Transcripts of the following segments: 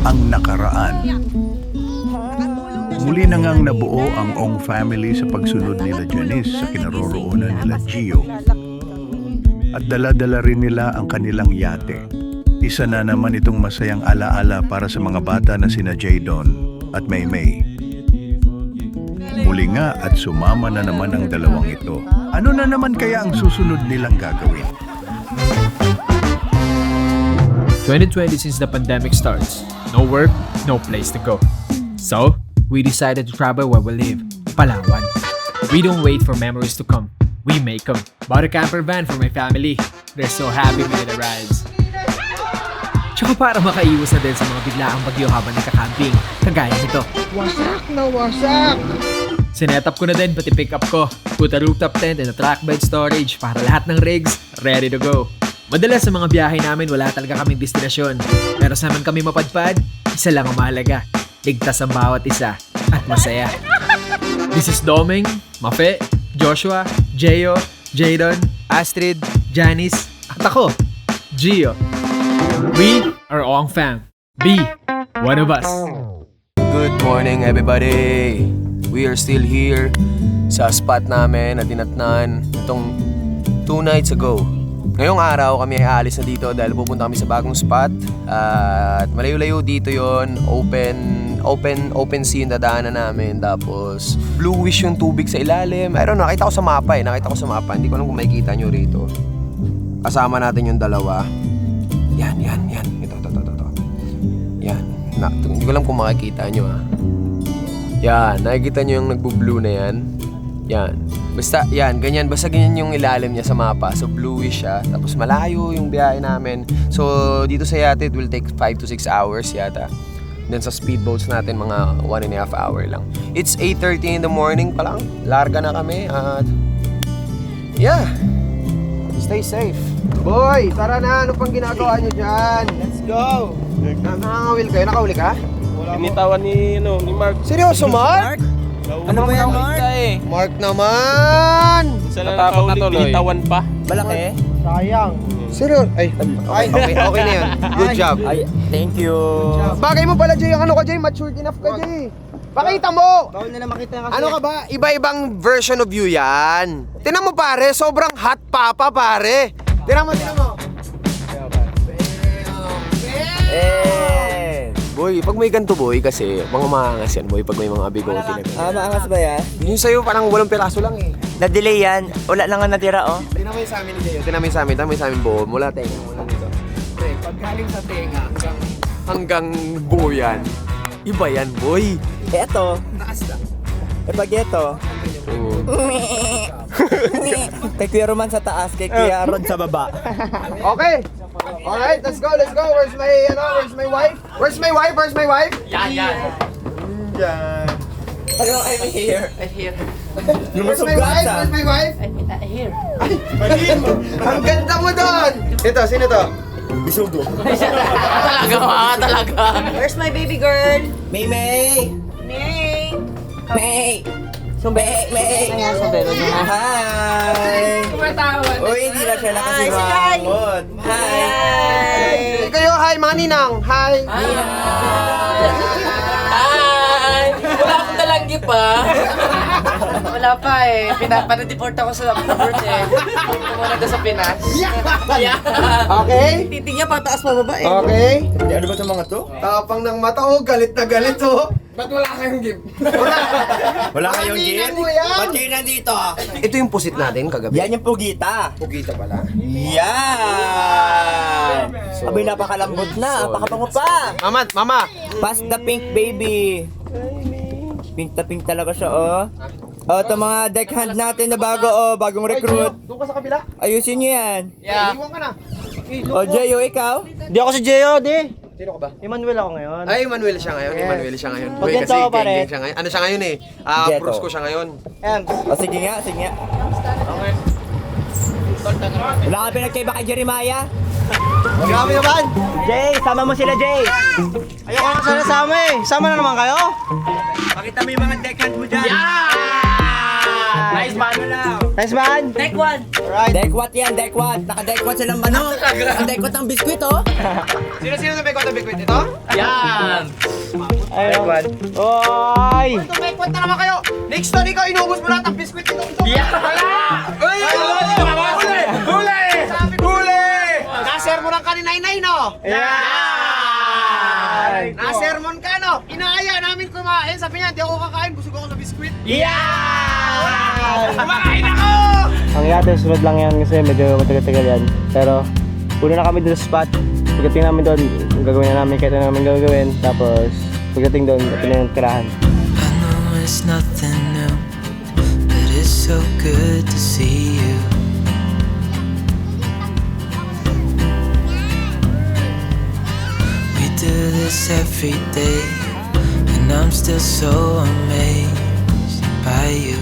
ang nakaraan. Muli na ngang nabuo ang Ong family sa pagsunod nila Janice sa kinaroroonan nila Gio. At dala-dala rin nila ang kanilang yate. Isa na naman itong masayang alaala para sa mga bata na sina Jadon at Maymay. Muli nga at sumama na naman ang dalawang ito. Ano na naman kaya ang susunod nilang gagawin? 2020 since the pandemic starts. No work, no place to go. So, we decided to travel where we live, Palawan. We don't wait for memories to come. We make them. Bought a camper van for my family. They're so happy with the rides. Tsaka para makaiwas na din sa mga biglaang bagyo habang nagka-camping, kagaya nito. Wasak na wasak! Sinetap ko na din pati pick up ko. Put a rooftop tent and a track bed storage para lahat ng rigs ready to go. Madalas sa mga biyahe namin wala talaga kaming destinasyon. Pero sa naman kami mapadpad, isa lang ang mahalaga. Ligtas ang bawat isa at masaya. This is Doming, Mafe, Joshua, Jeyo, Jadon, Astrid, Janice, at ako, Gio. We are Ong Fam. Be one of us. Good morning everybody! We are still here sa spot namin na tinatnan itong 2 nights ago. Ngayong araw kami ay aalis na dito dahil pupunta kami sa bagong spot. At malayo-layo dito yon, open sea yung dadaanan namin. Tapos bluish yung tubig sa ilalim. I don't know, nakita ko sa mapa Hindi ko alam kung makikita nyo rito. Kasama natin yung dalawa. Yan. Ito. Yan. Hindi ko alam kung makikita nyo ha. Yan, nakikita nyo yung nagbo-blue na yan. Yan. Basta, yan, ganyan. Basta ganyan yung ilalim niya sa mapa. So, bluish siya. Tapos malayo yung biyahe namin. So, dito sa yate, it will take 5 to 6 hours yata. Then sa speedboats natin, mga 1.5 hour lang. It's 8:30 in the morning pa lang. Larga na kami at... Yeah. Stay safe. Boy, tara na. Ano pang ginagawa nyo dyan? Let's go. Nakangawil kayo? Nakahuli ka? Binitawan ni Mark. Seryoso, Mark? Ano ba yan, Mark? Mark naman! Isa lang nakahuli, binitawan pa. Malaki? Sayang. Seryoso? Ay, okay na yun. Good job. Ay, thank you. Bagay mo pala, Jay. Ano ka, Jay? Matured enough ka, Jay. Pakita mo! Bawal nila makita kasi. Ano ka ba? Iba-ibang version of you yan. Tinan mo, pare. Sobrang hot papa, pare. Tinan mo. Boy, pag may ganito, boy, kasi mga maangas yan, boy, pag may mga bigote na ganyan. Maangas ba yan? Yung sa'yo, parang walang piraso lang eh. Na-delay yan. Wala lang nga natira, oh. Tinan mo yung sa amin ni Jay. Tinan mo yung sa amin buo. Mula tenga, mula dito. Pre, pag galing sa tenga hanggang buo yan. Iba yan, boy. Eto. Taas lang. Pag eto. Kay Kuya Roman sa taas, kay Kuya Rod sa baba. Okay. Alright, let's go. Where's my wife? Where's my wife? Yan. Hello, I'm here. Where's my wife? Here. Ang ganda mo doon! Ito, sino to? Bisugo. Talaga. Where's my baby girl? May. May. May. Hi! Uy, hindi na siya nakasimangot. Hi! Kayo, hi, mga ninang. Hi! Wala akong talanggi pa. Wala pa eh. Pinapa-deport ako sa abroad eh. Pumunta doon sa Pinas. Okay? Titing niya pataas pababa eh. Okay? Ano ba itong mga to? Tapang ng mata, oh. Galit na galit, oh. Ba't wala kayong gift? Wala kayong Ninang gift? mo yan. Ba't kayo nandito? Ito yung pusit natin kagabi. Yan yung pugita. Pugita pala. Yan! Abay, napakalambot na. Napakapango pa. Mama! Pass the pink, baby. Pink na pink talaga siya, oh. Oh, ito mga deckhand natin na bago, oh. Bagong recruit. Doon ka sa kabila. Ayusin nyo yan. Yeah. Iwan ka na. Oh, Jeyo, ikaw? Di ako si Gio, di. Sino ka ba? Emmanuel ako ngayon. Ay, Manuel siya ngayon. Boy, Maganda kasi ka pa rin. gang siya ngayon. Ano siya ngayon eh? Ghetto. Bruce ko siya ngayon. And, O, sige nga. Wala ka pinagkaiba kay Jeremiah? grabe naman. Jay, sama mo sila, Jay. Ayoko na sana sama eh. Sama na naman kayo. Pakita mo yung mga deckhand mo dyan. Nice man. Take one. Alright. Dekwat yan, dekwat. Naka-dekwat silang manok. Naka-dekwat ang biskwit, oh. Sino na may kwento ito? Yan. Ayun. Oy! May kwento naman kayo. Next time ikaw, inubos mo lahat ang biskwit ito. Huli! Nasermon ka ni Nainay, no? Yan! Nasermon ka, no? Inaaya namin kumain. Sabi niya, hindi ako kakain. Busog ako sa biskwit. Yan! Kumakain ako! Ang yate, sunod lang yan kasi medyo matagal-tagal yan. Pero, una na kami doon sa spot. Pagdating namin doon, gagawin na namin kahit ano namin gagawin. Tapos, pagdating doon, ito na yung tirahan. I know it's nothing new, but it's so good to see you. We do this every day, and I'm still so amazed by you.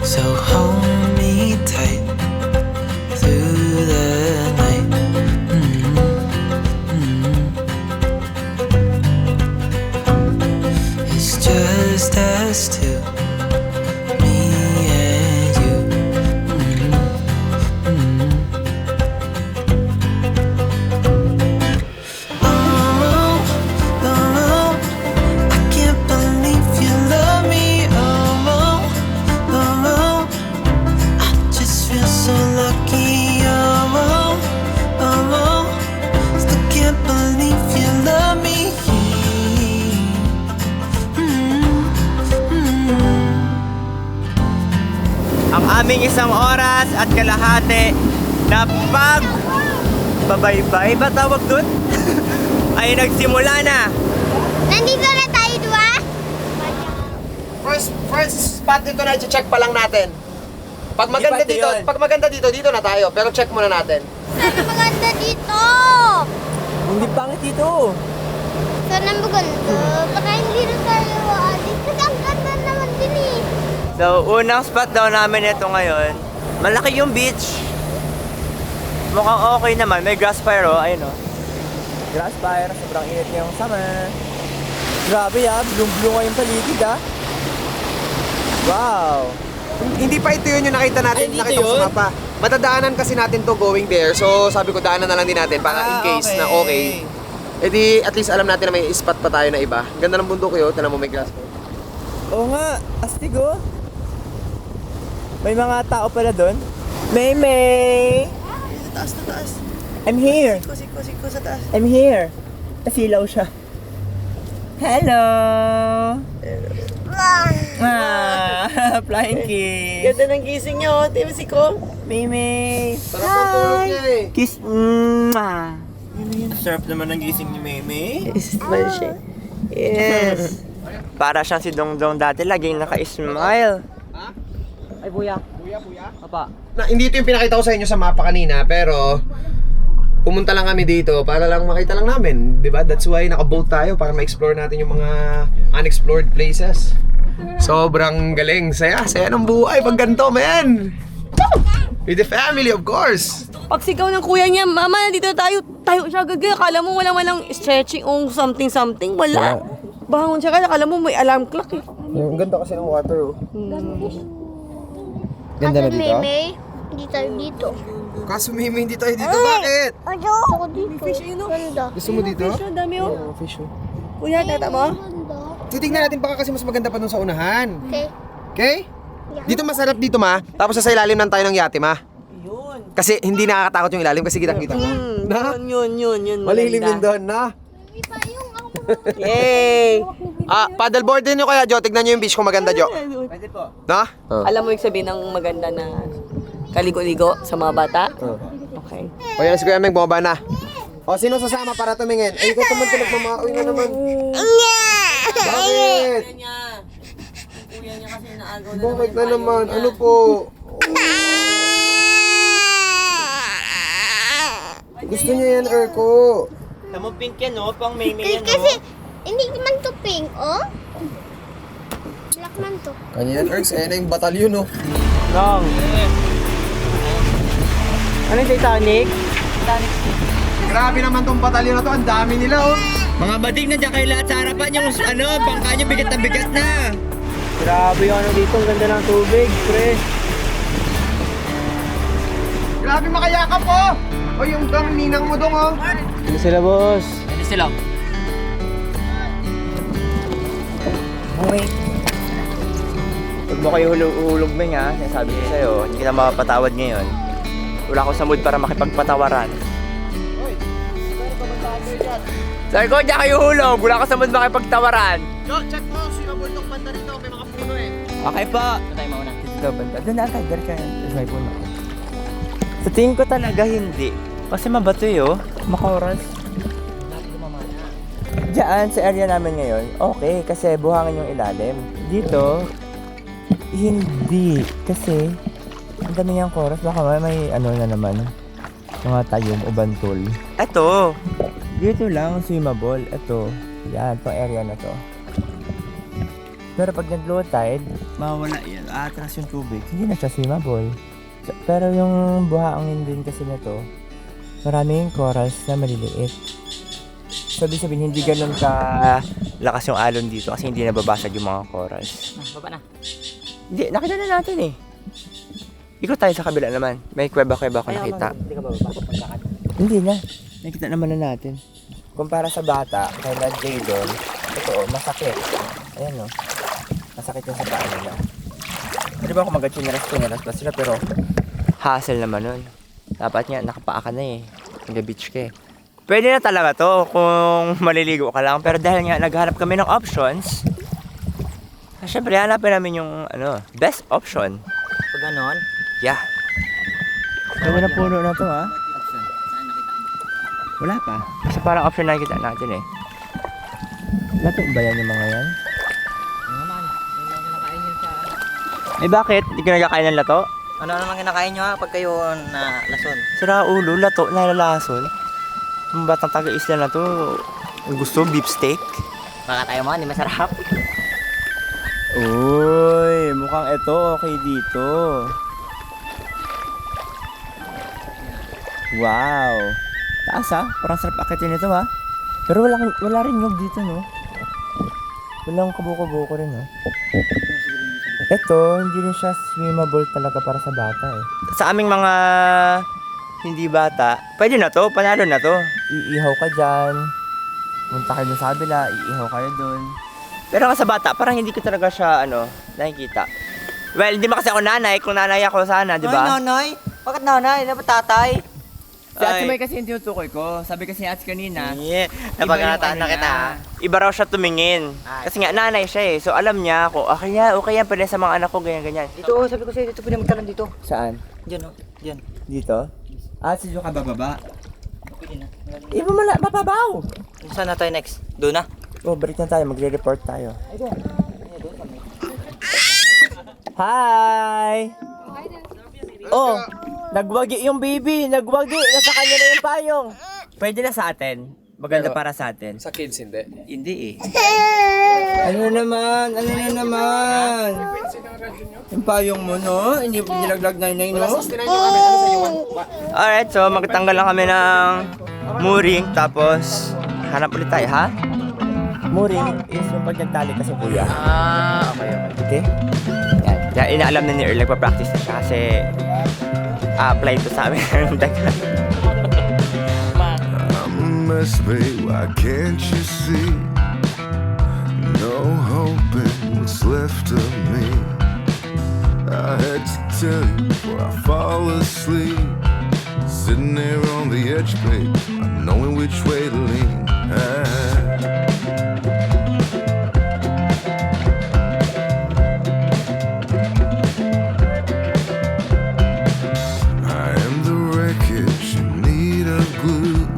So hold me tight through the night. It's just us two, me and you. Oh, oh, I can't believe you love me. Oh, oh, I just feel so lucky. Oh, oh, still can't believe you love me. Ang aming isang oras at kalahati na babaybay ba tawag dun? Ay nagsimula na. Nandito na tayo, diba? First spot dito na i-check pa lang natin. Pag maganda Hindi dito, pa yun. pag maganda dito na tayo. Pero check muna natin. Sana maganda dito. Hindi pangit dito. Sana maganda. Baka hindi na tayo aalis. Kasi ang ganda naman din eh. So, unang spot daw namin ito ngayon. Malaki yung beach. Mukhang okay naman. May grass fire, oh. Ayun, oh. Grass fire, sobrang init ngayong summer. Grabe ah, blue-blue ngayong paligid ah. Wow. Hindi pa ito yun yung nakita natin. Ay, dito Nakita ko yun? sa mapa. Matadaanan kasi natin to going there. So sabi ko daanan na lang din natin para in case na okay. E di at least alam natin na may spot pa tayo na iba. Ganda ng bundok yun. Tanang mo may grass. Oo nga, astig oh. May mga tao pala doon. May. Taas na taas. I'm here. Siko sa taas. I'm here. Nasilaw siya. Hello! Ah, flying kiss. Ganda ng gising niyo, Team Siko. Mimi. Sarap ang tulog niya eh. Kiss. Sarap naman ng gising ni Mimi. Smile siya. Yes. Para siyang si Dongdong dati, laging naka-smile. Ay, buya. Na, hindi ito yung pinakita ko sa inyo sa mapa kanina, pero pumunta lang kami dito para lang makita lang namin, 'di ba? That's why naka-boat tayo para ma-explore natin yung mga unexplored places. Sobrang galing, saya ng buhay pag ganito, man. With the family, of course. Pag sigaw ng kuya niya, mama, nandito na tayo. Tayo siya agad. Akala mo walang stretching o something. Wala. Bangon siya ka, akala mo may alarm clock eh. Yung ganda kasi ng water, oh. Ganda na dito? Meme, hindi tayo dito. Kaso Mimi, hindi tayo dito. Bakit? Gusto ko dito. Fish, yun, oh. Ganda. Gusto mo dito? Fish, ang dami oh. Fish, oh. Kuya, tata mo? Ganda. Titignan natin baka kasi mas maganda pa dun sa unahan. Okay. Okay? Dito masarap dito, ma. Tapos sa ilalim lang tayo ng yate, ma. Kasi hindi nakakatakot yung ilalim kasi kitang-kita mo. Na? Yun. Malilim yun doon, na? Hindi pa yung ako. Yay! Paddleboard din nyo kaya, Jo. Tignan nyo yung beach kung maganda, Jo. Pwede po. Na? Alam mo yung sabihin ng maganda na kaligo-ligo sa mga bata? Okay. O yan, si Kuya Meng, bumaba na. O, sino sasama para tumingin? Ay, ikaw naman tulog, mamauwi na naman. Bakit? Kuya niya kasi naagaw Bakit na naman? Ano po? Gusto niyo yan, Erko? Tamo pink yan, no? Pang Mimi yan, no? Kasi, hindi man to pink, oh. Black man to. Kanya yan, Erks. Ayan na yung batalyon, oh. Long. Ano yung Titanic? Grabe naman tong batalyon na to. Ang dami nila, oh. Mga bading, nandiyan kayo lahat sa harapan. Yung bangka nyo bigat na bigat na. Grabe yung ano dito, ang ganda ng tubig, pre. Grabe makayakap po! O yung ninang mo dong oh. Hindi sila, boss. Ano sila? Huwag mo kayo hulog Ming ha. Sinasabi ko sa'yo, hindi kita mapapatawad ngayon. Wala ako sa mood para makipagpatawaran. Sabi ko, hindi kayo hulog. Wala ako sa mood makipagtawaran. Yo, check mo, sumabol tong banda rito, may mga puno eh. Okay po. Saan tayo mauna? Dito banda. Doon na tayo, diretso yan. There's my phone. Sa tingin ko talaga hindi. Kasi mabato oh. Makoras. Diyan, sa area namin ngayon, okay. Kasi buhangin yung ilalim. Dito, hindi. Kasi, ang dami niyang chorus. Baka may ano na naman. Mga tayong o bantol. Eto! Dito lang, swimmable. Eto. Yan, pang area na to. Pero pag nag-low tide, mawala yan. Atras yung tubig. Hindi na siya swimmable. Pero yung buhangin din kasi na to, maraming chorus na maliliit. Sabi-sabihin, hindi ganun ka lakas yung alon dito kasi hindi nababasag yung mga chorus. Baba na. Hindi, nakita na natin eh. Ikot tayo sa kabila naman. May kweba-kweba ako nakita. Hindi ka bababa. Hindi na. Nakita naman na natin. Kumpara sa bata, kay na Jay doon, ito masakit. Ayan o. Masakit yung sa paa nila. Hindi ba ako mag-chineras pa sila pero hassle naman nun. Dapat nga nakapaa ka na eh. Nag-beach ka eh. Pwede na talaga to kung maliligo ka lang. Pero dahil nga naghanap kami ng options, syempre hanapin namin yung best option. Pag ganon? Yeah. Ganda na puno na to ha. Option. Saan nakita mo? Wala pa. Kasi parang option na nakikita natin eh. Lato ba yan yung mga yan? Ano naman? Hindi naman kinakain yun sa... Eh bakit? Hindi ka nagkakain ng lato? Ano naman kinakain nyo ha pag kayo na lason? Sira ulo, lato, nalalason. Ang batang taga-isla na to, ang gusto, beef steak. Baka tayo mga, hindi masarap. Uy, mukhang ito okay dito. Wow. Taas ha, parang sarap akitin ito ha. Pero wala rin nyog dito no. Walang kabuko-buko rin no. Ito, hindi rin siya swimmable talaga para sa bata eh. Sa aming mga hindi bata, pwede na to, panalo na to. Iihaw ka dyan, punta kayo dun sa kabila, iihaw kayo dun. Pero nga sa bata, parang hindi ko talaga siya, nakikita. Well, hindi kasi ako nanay, kung nanay ako sana, di ba? Ay, nanay? Bakit nanay? Dapat tatay? Si Ate May kasi yung tinutukoy ko, sabi kasi ni Ate kanina. Yeah, Napagkanataan na kita. Iba raw siya tumingin. Kasi nga nanay siya eh, so alam niya ako, okay yan, pwede sa mga anak ko, ganyan-ganyan. Dito, sabi ko sa'yo, dito pwede magkaroon dito. Saan? Diyan oh, diyan. Dito? Sige ka bababa. Pwede na. Iba mapabaw! Saan na tayo next? Doon na? Oh, balik na tayo, magre-report tayo. Hi! Oh, nagwagi yung baby, nagwagi. Nasa kanya na yung payong. Pwede na sa atin. Maganda para sa atin. Sa kids hindi. Hindi eh. Ano na naman? Yung payong mo, no? Hindi nilaglag na yun, no? Alright, so magtanggal lang kami ng mooring, tapos hanap ulit tayo, ha? Mooring is yung pag nagtali kasi kuya. Okay. Okay? Yan, inaalam na ni Earl, nagpa-practice na siya kasi apply to sa amin. Mess, babe, why can't you see? No hope in what's left of me. I had to tell you before I fall asleep. Sitting there on the edge, babe, not knowing which way to lean. I am the wreckage in need of glue.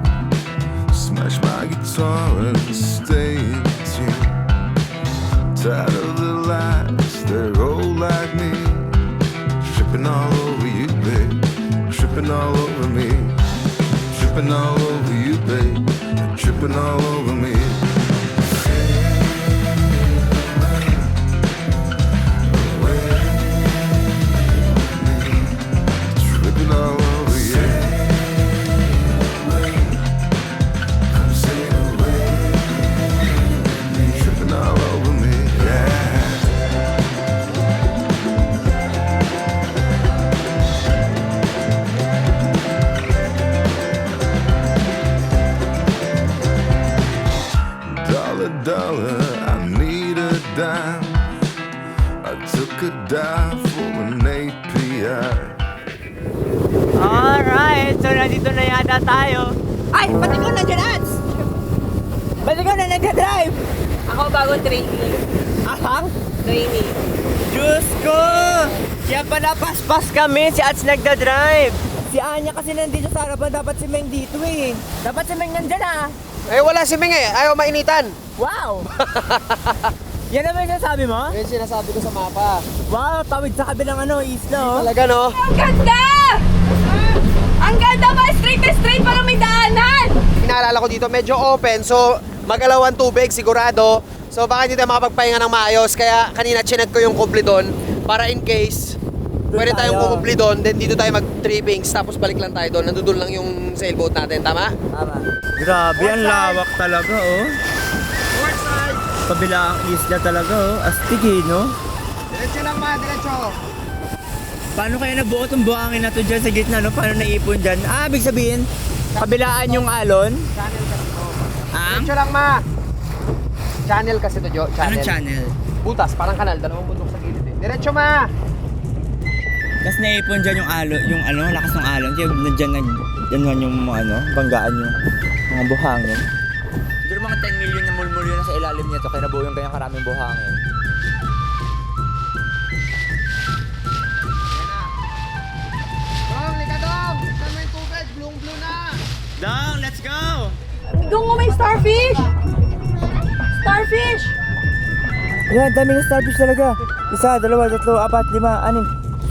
Smash my guitar and stay in tune. Tired of the lies, they're old like me. Tripping all over you, babe. Tripping all over me. Tripping all over you, babe. Tripping all over me. Tripping all over you. dollar, I need a dime. I took a dive for an API. Alright, so nandito na yata tayo. Ay, pati ko nandiyan, Ats! Pati ko na nagka-drive! Ako bago trainee. Ahang? Trainee. Diyos ko! Kaya pala paspas kami, si Ats nagda-drive. Si Anya kasi nandito sa harapan, dapat si Meng dito eh. Dapat si Meng nandyan ah. Eh, wala si Ming eh. Ayaw mainitan. Wow! Yan naman yung sinasabi mo? Yan sinasabi ko sa mapa. Wow, tawid sa kabilang isla oh. Talaga, no? Ang ganda! Ang ganda ba? Straight na straight, parang may daanan! Pinaalala ko dito, medyo open. So, magalawan tubig, sigurado. So, baka hindi tayo makapagpahinga ng maayos. Kaya kanina, chinek ko yung kumple doon. Para in case, pwede tayong kumple doon. Then, dito tayo mag-trippings. Tapos, balik lang tayo doon. Nandun lang yung sailboat natin. Tama? Tama. Grabe, ang lawak talaga oh. Kabilang isla talaga oh. Astig eh, no? Diretso lang ma, diretso. Paano kaya nabuo itong buhangin na to dyan sa gitna, no? Paano naipon dyan? Ah, ibig sabihin, kabilaan yung alon? Diretso lang, ma. Channel kasi to, Jo. Channel. Anong channel? Butas, parang kanal. Dalawang bundok sa gilid eh. Diretso, ma. Tapos naipon dyan yung alon, yung lakas ng alon. Kaya dyan yung banggaan yung mga buhangin. Siguro mga 10 million na mulmulyo na sa ilalim nito kaya nabuo yung kanyang karaming buhangin. Dong, lika dong. Tignan mo yung tubig, blue na. Dong, let's go! Doon may starfish! Starfish! Ayan, daming starfish talaga. 1, 2, 3, 4, 5,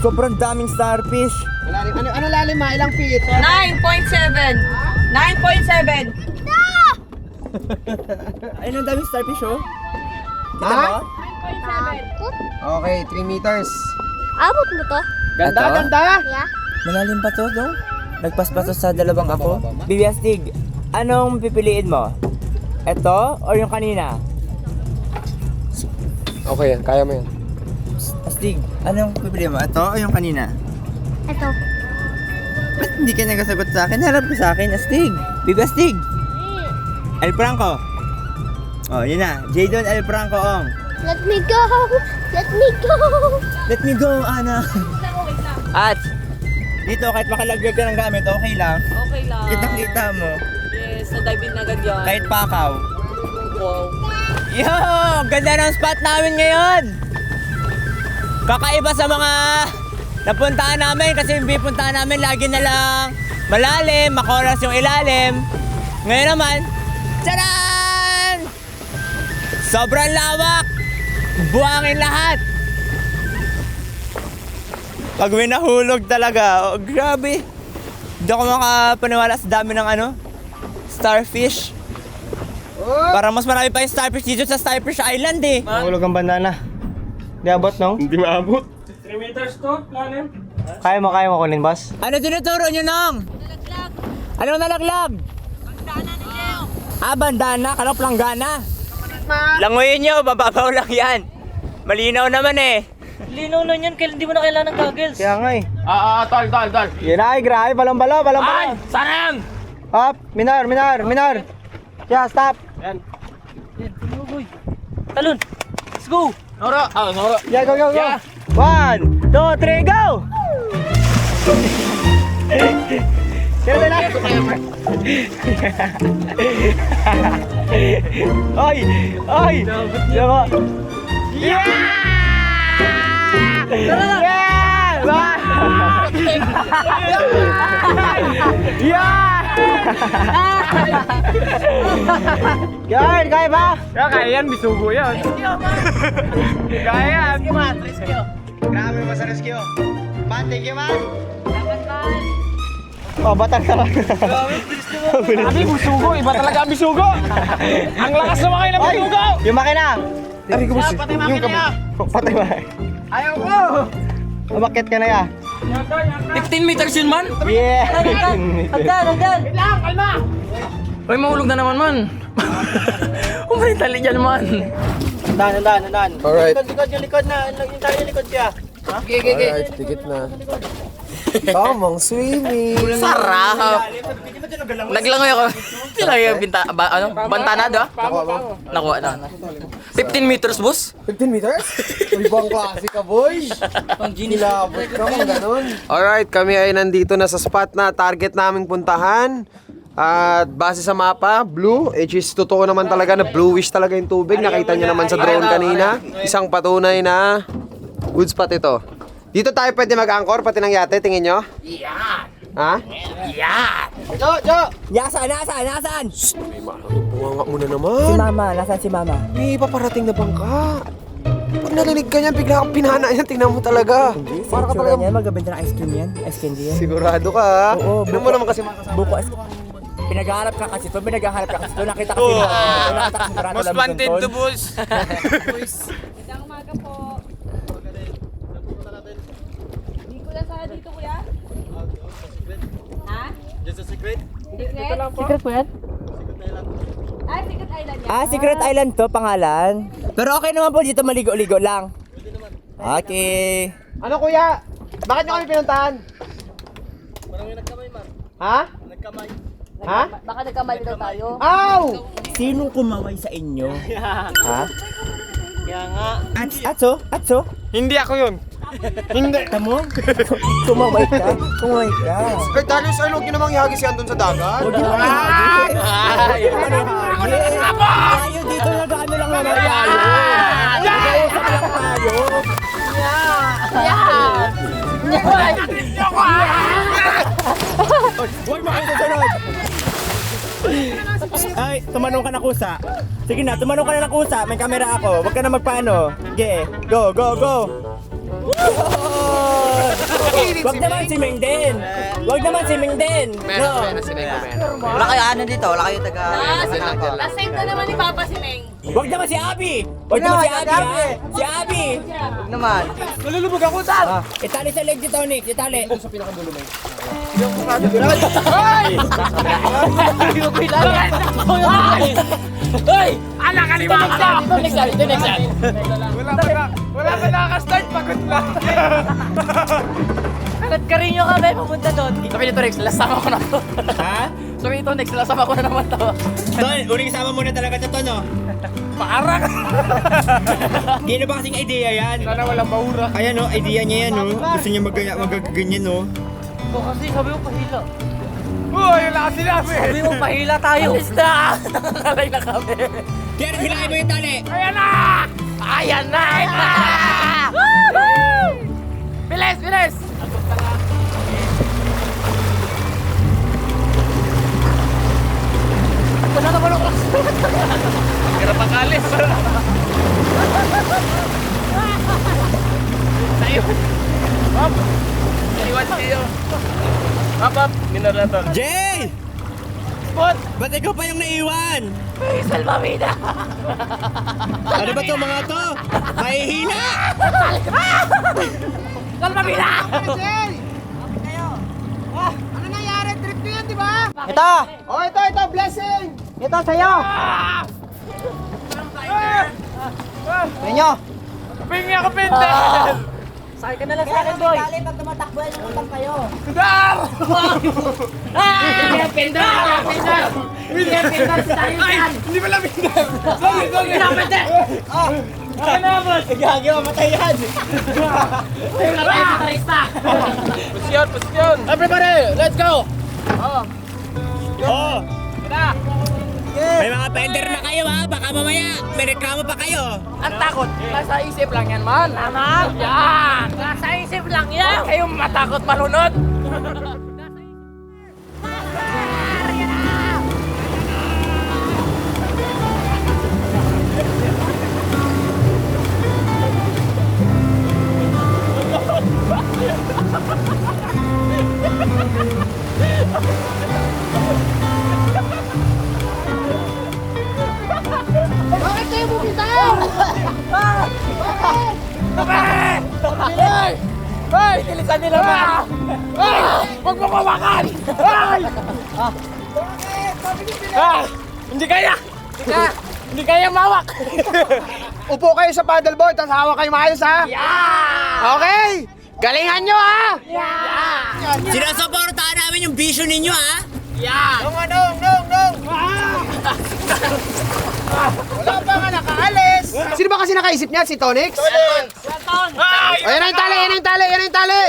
6. Sobrang daming starfish. Malalim. Ano lalim ma? Ilang feet? 9.7! 9.7! Ayun, ang daming starfish oh. Kita Ha? mo? Okay, 3 meters. Abot mo to? Ganda, Ito? ganda. Yeah. Malalim pa to, Dong. Nagpaspasos sa dalawang ako. Bibi Astig, anong pipiliin mo? Ito o yung kanina? Okay yan, kaya mo yan. Astig, anong pipiliin mo? Ito o yung kanina? Ito. Ba't hindi ka nagasagot sa akin? Harap ka sa akin, Astig. Bibi Astig. El Franco. Oh, yun na. Jadon El Franco, Ong. Let me go! Let me go! Let me go, Ana. At, dito kahit makalaglag ka ng gamit, okay lang. Okay lang. Kitang-kita mo. Yes, na-dive in agad yan. Kahit pakaw. Wow. Yo! Ganda ng spot namin ngayon! Kakaiba sa mga napuntahan namin kasi yung puntahan namin lagi na lang malalim, makoras yung ilalim. Ngayon naman, tcharan! Sobrang lawak! Buhangin lahat! Pag may nahulog talaga, oh, grabe! Hindi ako makapaniwala sa dami ng starfish. Para mas marami pa yung starfish dito sa Starfish Island eh. Mahulog ang bandana. Di abot, no? Hindi maabot. 3 meters to, lalim. Kaya mo kunin, boss? Ano tinuturo nyo, Nong? Nalaglag. Anong nalaglag? Bandana ni Leo. Ah, bandana, kalop langgana. Langoyin nyo, bababaw lang yan. Malinaw naman eh. Linaw na yan, hindi mo na kailangan ng goggles. Kaya nga eh. Tol. Yan ay, grabe. Balong-balo. Ay, sana yan! Hop, minar. Yeah, stop. Yan. Talon, let's go! Noro! Noro! Yeah, go. Yeah. 1, 2, 3, go! Kaya na. Oy! Diba? Yeah! Yeah! Yan, kaya ba? Kaya yan, bisugo yan. Kaya yan. Rescue. Grabe mo sa rescue. Man, thank you, man. Oh, batang ka lang. Sabi, bisugo. Iba talaga ang bisugo. Ang lakas na makina ng bisugo. Yung makina. Ari ko patay makina. Patay ba? Ayaw ko. Umakyat ka na ya. 15 meters yun, man. Yeah. Hagdan. Wait lang, kalma. Uy, mahulog na naman, man. Umay, tali dyan, man. Handa. Alright. Likod yung likod na. Yung tali yung likod siya. Okay. Alright, tikit na. Tamang swimming. Sarap! Naglangoy ako. Sila yung bantanado ah. Nakuha na. 15 meters, boss. 15 meters? Ibang klase ka, boy. Nilabot ka mo, ganun. Alright, kami ay nandito na sa spot na target naming puntahan. At base sa mapa, blue, which is totoo naman talaga na bluish talaga yung tubig. Nakita nyo naman sa drone kanina. Isang patunay na good spot ito. Dito tayo pwede mag-angkor, pati ng yate, tingin nyo? Yeah! Ha? Yeah! Nasaan? Bunganga mo na Si naman. mama, nasaan si mama? May paparating na bangka. Pag narinig ka niyan, bigla kang pinana yan, tingnan mo talaga. Para ka talaga yan, magbebenta ng ice cream yan. Ice candy yan. Sigurado ka ha? Oo, Tignan mo naman kasi makasama. Buko ice Pinaghahanap ka kasi to, Nakita kasi na. Most wanted to boss. Magandang umaga po. Hindi ko lang sana dito, kuya. Ha? Just a secret? Secret po yan? Secret Island yan. Secret Island to, pangalan. Pero okay naman po dito, maligo-ligo lang. Okay. Ano kuya? Bakit nyo kami pinuntahan? Ha? Ha? Baka nagkamali daw tayo. Aw! Sinong kumaway sa inyo? Ha? Kaya nga. Atso? Hindi ako yun. Hindi. Tamo? Kumaway ka? Hey, Darius, ay, huwag nyo namang ihagis yan dun sa dagat. Huwag niyo naman ihagis. Tayo dito na gano'n lang naman tayo. Mag-uusap lang tayo. Huwag mo kayo susunod. Ay, tumanong ka na kusa. Sige na, tumanong ka na ng kusa. May camera ako. Huwag ka na magpaano. Sige, go. Huwag naman si Ming din. No. Wala kayo ano dito? Wala kayo taga... Lasing ka naman ni Papa si Meng. Huwag naman si Abby. Huwag naman si Abby, ha? Si Abby. Huwag naman. Nalulubog ako saan? Itali sa leg dito, Nick. Itali. Wala pa nakaka-start, pagod na. Nagkarinyo kami, pumunta doon. Sabi nito, Rex, lasama ko na to. Ha? Sabi nito, Rex, lasama ko na naman to. Ton, uling kasama muna talaga ito, no? Parang. Gino ba kasing idea yan? Sana walang bahura. Ayan, no? Idea niya yan, no? Gusto niya magaganyan, no? O kasi sabi mo pahila. Uy, wala ka sinabi. Sabi mo pahila tayo. Alis na! Nakakalay na kami. Kaya hilahin mo yung tali. Ayan na! Ayan na! Bilis! Bilis! Wala naman ako. Hirap ang alis. Sa'yo. Hop! Iwan sa'yo. Hop! Minaraton. Jay! Spot! Ba't ikaw pa yung naiwan? Salvamida! Ano ba to mga to? Mahihina! Salvamida! Ano nangyari? Trip ko yan, di ba? Ito! Oh, ito, blessing! Ito sa'yo! Pinyo! Pingi ako, Pinter! Sakay ka na lang sa akin, boy! Pag tumatakbo yan, utang kayo. Dar! Pindar! Pindar! Pindar sa tayo yan! Hindi pala Pinter! Sorry! Pindar! Ano na, boss? Gagi, mamatay yan! Tayo na tayo sa tarista! Pusyon! Everybody, let's go! Oh! May mga pender na kayo, ha? Baka mamaya may reklamo pa kayo. Ang takot! Nasa isip lang yan, man! Tama! Yan! Nasa isip lang yan! Huwag kayong matakot malunod! Bakit kayo bumitaw? Hoy! Tilisan nila ba? Hoy! Huwag mo kawakan! Hoy! Hindi kaya! Hindi kaya mawak! Upo kayo sa paddleboard, tapos hawak kayo maayos, ha? Yeah! Okay! Galingan nyo, ha? Yeah! Sinusuportahan namin yung vision ninyo, ha? Sino ba kasi nakaisip niya? Si Tonix? Ayan na yung tali, yan na yung tali, yan na yung tali!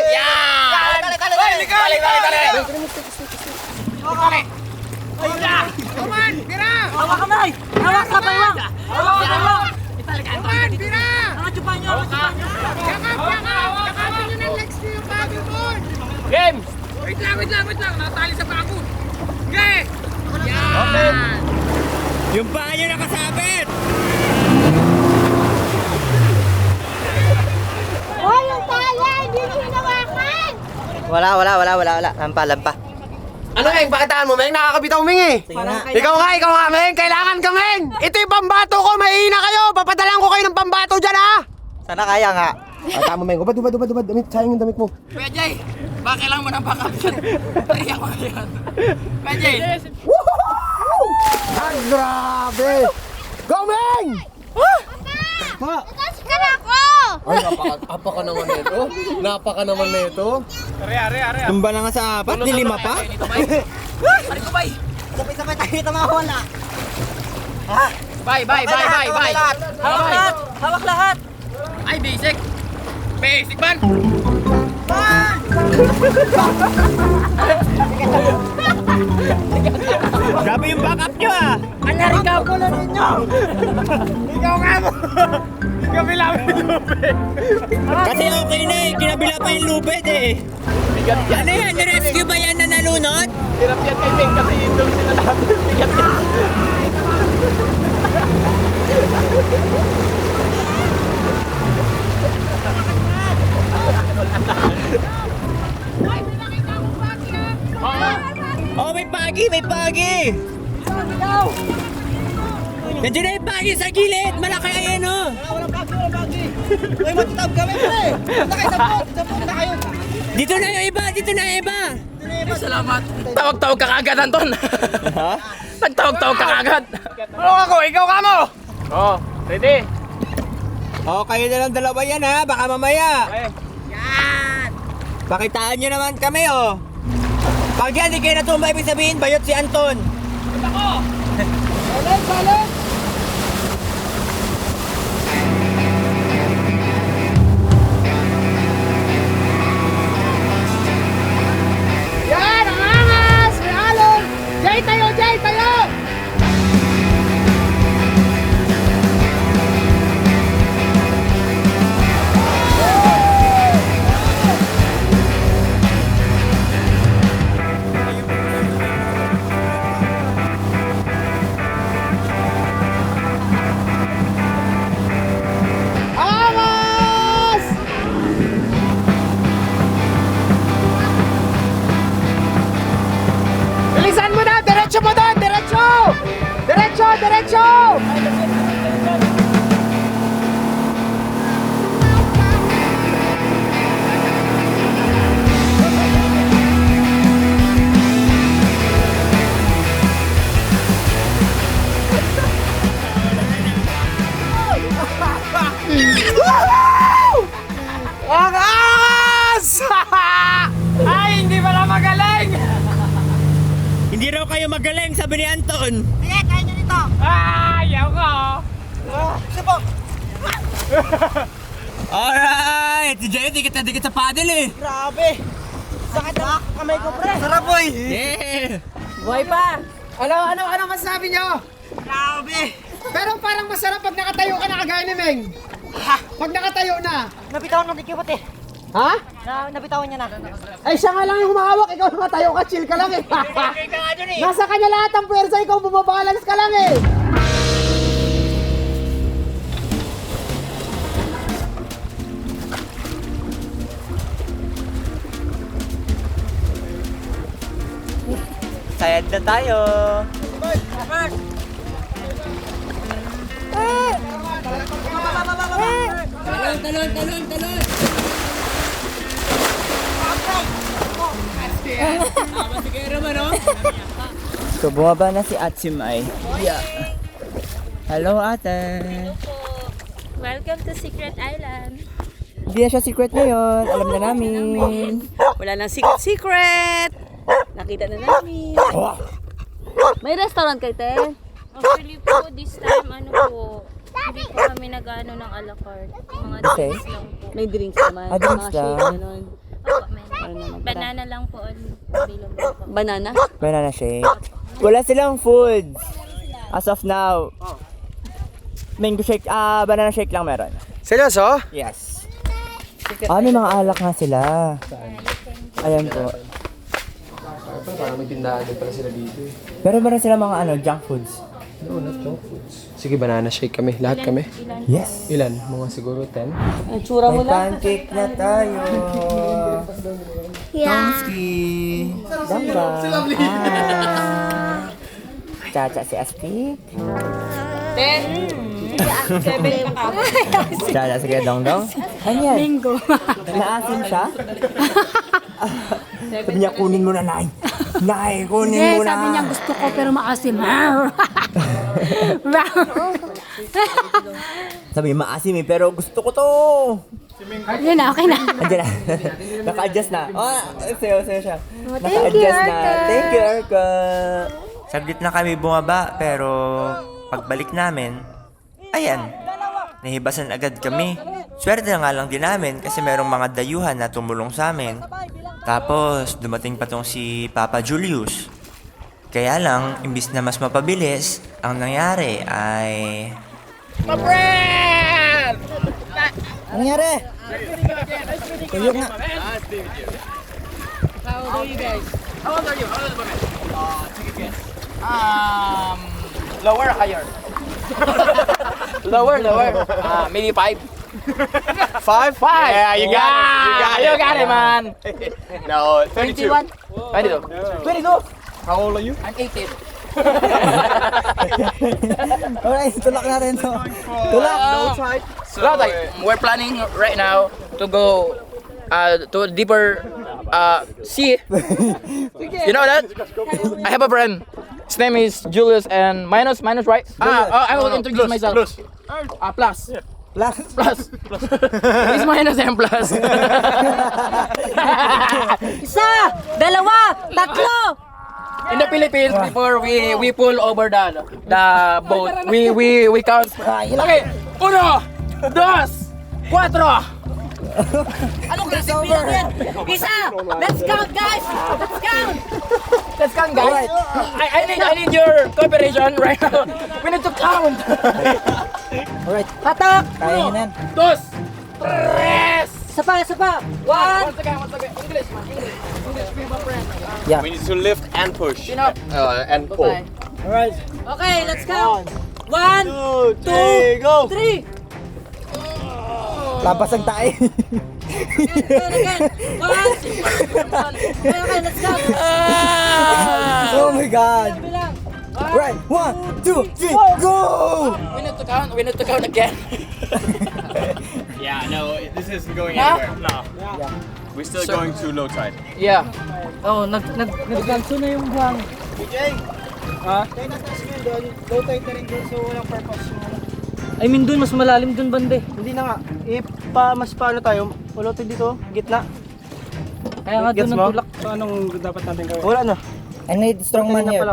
Yung paa nyo nakasabit! Hoy, yung tala! Hindi nyo hinawakan! Wala. Lampa. Ano, Meng? Pakitaan mo, Meng? Nakakabitaw, Meng eh. Ikaw nga, Meng. Kailangan ka, Meng. Ito yung pambato ko. Mahihina kayo. Papadalan ko kayo ng pambato dyan, ha? Sana kaya nga. Tama, Meng. Ubad. Damit. Sayang yung damit mo. Kuya Jay, baka kailangan mo ng backup dyan. Kaya ko yan. Kuya Jay. Ay, grabe. Go, Meng! Taas ka na ako! Ay, napaka naman nito. Napaka naman nito. Tumba na nga sa apat, nilima pa? Ari ko, bay. Sabay tayo tamawala. Bay. Hawak lahat. Ay, basic. Basic man. Grabe yung backup nyo, ha? Kasi okay na eh, kinabila pa yung lupit eh. Ano yan? Rescue ba yan na nalunod? Hirap yan kay Ming kasi yun doon sila natin. Bigat yan. Oh, may pagi! Nandiyan na yung pagi sa gilid! Malaki ayan, oh! Uy, matitab kami, pre. Punta kayo sa pot na kayo. Dito na yung iba! Salamat. Tawag-tawag ka kagad, Anton. Ha? Nagtawag-tawag ka kagad. Ano ako? Ikaw ka mo. Oh, ready? Oh, kayo na lang dalawa yan, ha? Baka mamaya! Yan! Pakitaan nyo naman kami, oh! Pag yan, di kayo natumba, ibig sabihin, bayot si Anton! Balik! Yan! Ang angas! May alon! Jay tayo! Angas! Bilisan mo na! Diretso mo doon! Diretso! Ang angas! Ay, hindi pala magaling! Hindi raw kayo magaling, sabi ni Anton! Sige, kaya nyo dito! Ayaw ko. Sipo! Alright! Si Jay, dikit sa paddle eh! Grabe! Sakit na kamay ko, pre! Sarap, boy! Yeah! Buhay pa. Ano masasabi nyo? Grabe! Pero parang masarap pag nakatayo ka na kagaya ni Meng. Pag nakatayo na. Nabitawan ng dikibot eh. Ha? Nabitawan niya na. Ay, siya nga lang yung humahawak. Ikaw nakatayo ka, chill ka lang eh. Nasa kanya lahat ang pwersa, ikaw bumabalance ka lang eh. Sayad na tayo. Talon! So, bumaba na si Atsimay. Yeah. Hello, ate. Welcome to Secret Island. Hindi na siya secret ngayon. Alam na namin. Wala nang secret. Nakita na namin. May restaurant kayo, te? Actually po, this time, ano po, hindi po kami nag-ano ng a la carte. Mga Okay. drinks lang po. May drinks naman. Drinks mga shake, lang. ganun. Opo, may banana lang po available po. Banana? Banana shake. Wala silang foods. As of now. Mango shake, banana shake lang meron. Seryoso? Yes. May mga alak nga sila. Ayan po. Parang may tindahan din pala sila dito eh. Pero meron sila mga junk foods. No, not junk foods. Sige, banana shake kami. Lahat kami. Yes. Ilan? Mga siguro 10? Ang tsura mo May lang. pancake na tayo. Yeah. Tomski. Damba. Chacha si Aspik. Chacha si Dongdong. Ano yan? Bingo. Naasim siya? Sabi niya, kunin mo na, Nay. Nay, kunin mo na. Sabi niya gusto ko pero maasim. Sabi niya, maasim pero gusto ko to. Yun na, okay na. Andiyan na. Naka-adjust na. Sayo siya. Thank you, Naka-adjust na. Arka. Thank you, Arka. Saglit na kami bumaba, pero pagbalik namin, ayan, nahibasan agad kami. Swerte na nga lang din namin kasi merong mga dayuhan na tumulong sa amin. Tapos, dumating pa tong si Papa Julius. Kaya lang, imbis na mas mapabilis, ang nangyari ay... Ano nangyari? Tuyo nga. Lower, higher? lower. Maybe 5. 5? Yeah, you got it. You got it, man. No, 22. 22? How old are you? I'm 18. Alright, tulak na rin to. Tulak! So, we're planning right now to go to a deeper sea. You know that? I have a friend. His name is Julius and minus, right? I will introduce myself. Plus. Plus. He's minus and plus. Isa, dalawa, tatlo. In the Philippines, before we pull over the boat, we count. Okay, 1, 2, 4. Anong klaseng bilang yan? Isa, let's count guys. Let's count, guys. I need your cooperation right now. We need to count. Alright, Patak. kaya nyo na. 2, 3. Isa pa. 1. Once again. English, man. English, be my friend. Yeah. We need to lift and push. Chin up. And pull. Alright. Okay, let's count. 1, 2, 3. Lapas ang tayo. Again. 1. Okay, let's count. Oh my God. Bilang. Right, 1, 2, 3, go! We need to count again. Yeah, no, this isn't going Now? anywhere. No. Yeah. We're still going to low tide. Yeah. Oh, nag-ganso na yung buhang. I mean dun, mas malalim dun bande. Hindi na nga. Mas paano tayo? Ulotin dito, gitna. Kaya nga dun ang tulak. So anong dapat natin gawin? Wala na. I need strong man here.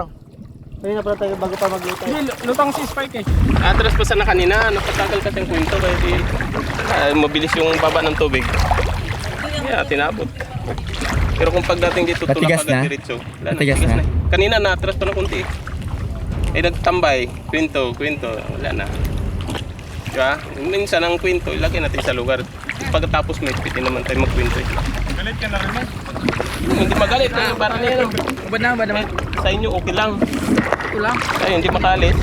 Kanina pala tayo bago pa mag-lutay. Lutang si Spike eh. Atras pa sana kanina, napatagal ka tayong kwento kaya di mabilis yung baba ng tubig. Yeah, tinabot. Pero kung pagdating dito tulak Matigas agad na? diretso. Wala na, Matigas matigas na? Kanina na-atras pa ng kunti. Nagtambay, kwento, wala na. Diba? Minsan ang kwento, ilagay natin sa lugar. Pagkatapos may piti naman tayo magkwento. Galit ka na rin, man. Hindi magalit, para niya. Ba naman? Sa inyo okay lang. Ito lang. Tayo hindi makalit.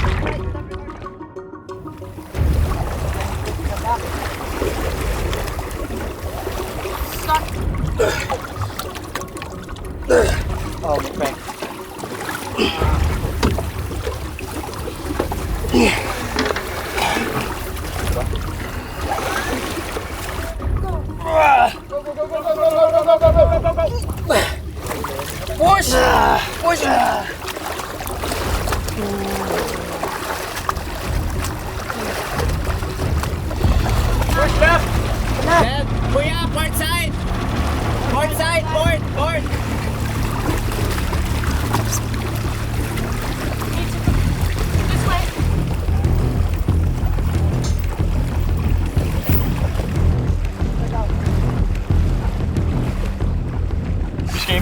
Oh, my Push! Push! Push left! Left!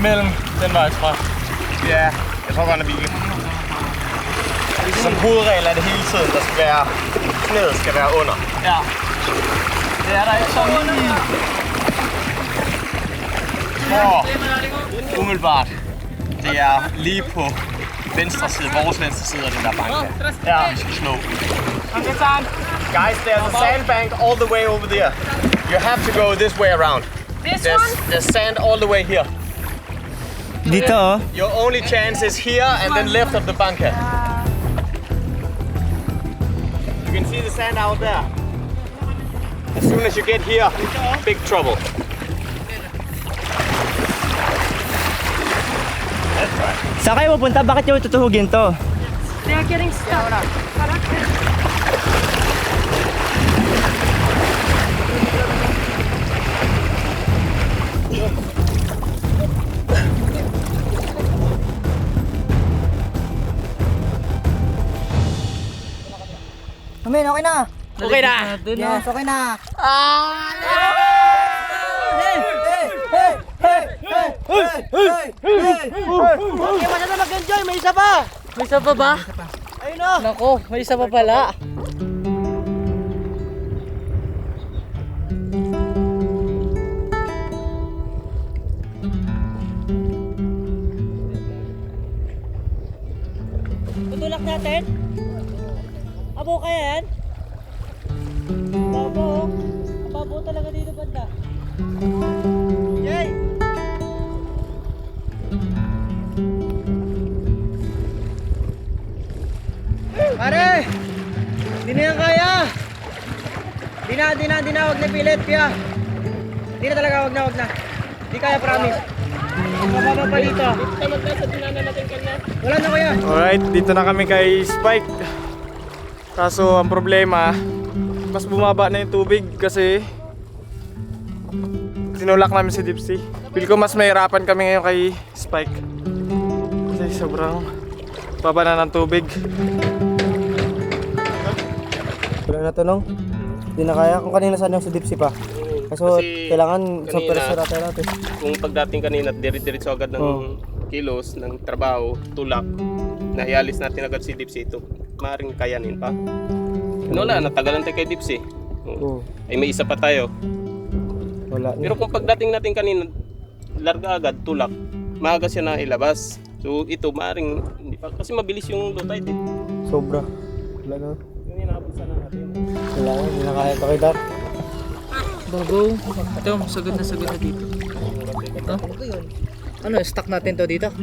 mellem den vej fra. Ja, jeg tror godt, at vi som hovedregel er det hele tiden, der skal være knæet skal være under. Ja. Det er der ikke så lige. Umiddelbart. Det er lige på venstre side, vores venstre side af den der bank. Ja, vi skal slå. Guys, there's a sandbank all the way over there. You have to go this way around. There's sand all the way here. Dito oh. Your only chance is here and then left of the bunker. You can see the sand out there. As soon as you get here, big trouble. Saan kayo pupunta? Bakit nyo tutuhugin to? They are getting stuck. Amin, okay na. Okay na. Yes, okay na. Okay, masyado mag-enjoy. May isa pa. May isa pa ba? Ayun o. Nako, may isa pa pala. Tutulak natin. Abo kaya yan? Babo. Babo talaga dito banda. Yay! Pare! Di na yan kaya! Di na, wag na pilit, Pia. Di na talaga, wag na. Di kaya, promise. Mababa pa dito. Wala na kuya. Alright, dito na kami kay Spike. Kaso ang problema, mas bumaba na yung tubig kasi tinulak namin si Dipsy. Feel ko mas mahirapan kami ngayon kay Spike. Kasi sobrang baba na ng tubig. Wala na to, Nong. Hindi na kaya kung kanina sana yung si Dipsy pa. Kaso Kasi kailangan sa kanina, pera natin. Kung pagdating kanina, diretso agad ng kilos, ng trabaho, tulak, nahialis natin agad si Dipsy ito. Maaaring kayanin pa. Wala, natagalan tayo kay Dipsy. Ay may isa pa tayo. Wala. Pero kung pagdating natin kanina, larga agad, tulak, maaga siya na ilabas. So ito, maaaring, hindi pa, kasi mabilis yung low tide eh. Sobra. Wala na. Yung inaabot sana natin. Wala na, hindi na kaya ito kay Dap. Bago. Ito, sagad na dito. Ano, stuck natin to dito?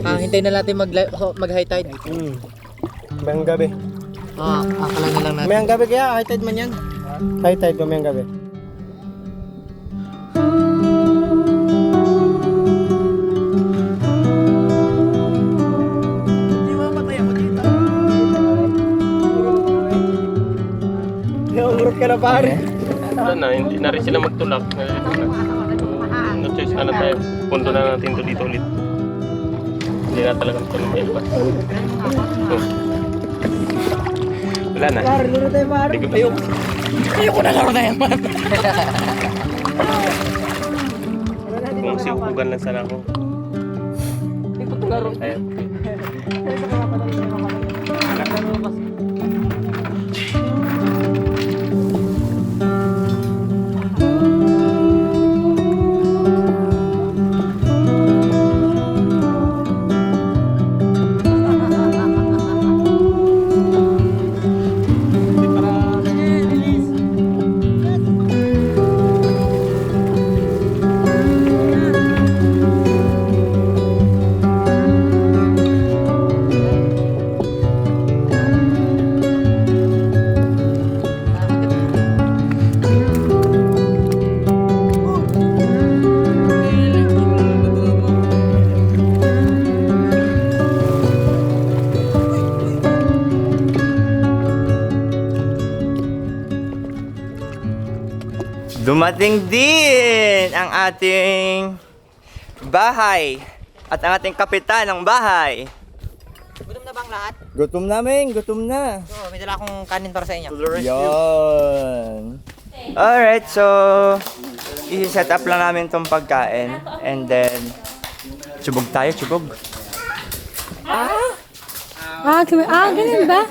Hintayin na natin mag-high tide. Mayang gabi. Akala na lang natin. Mayang gabi kaya, high tide man yan. High tide ko mayang gabi. Urot ka na pare. Wala na, hindi na rin sila magtulak. No choice na tayo. Punto na natin ito dito ulit. Hindi na talaga ito lumayan pa. Wala na. Laro tayo pare. Ayoko na laro na yan, man. Kung siupugan lang sana ako. Hindi ko ito laro. Ayun. Dumating din ang ating bahay at ang ating kapitan ng bahay. Gutom na bang lahat? Gutom namin, gutom na. So, may dala akong kanin para sa inyo. Yon. Alright, so i-set up lang namin tong pagkain and then Chubog tayo, chubog. Ganun ba?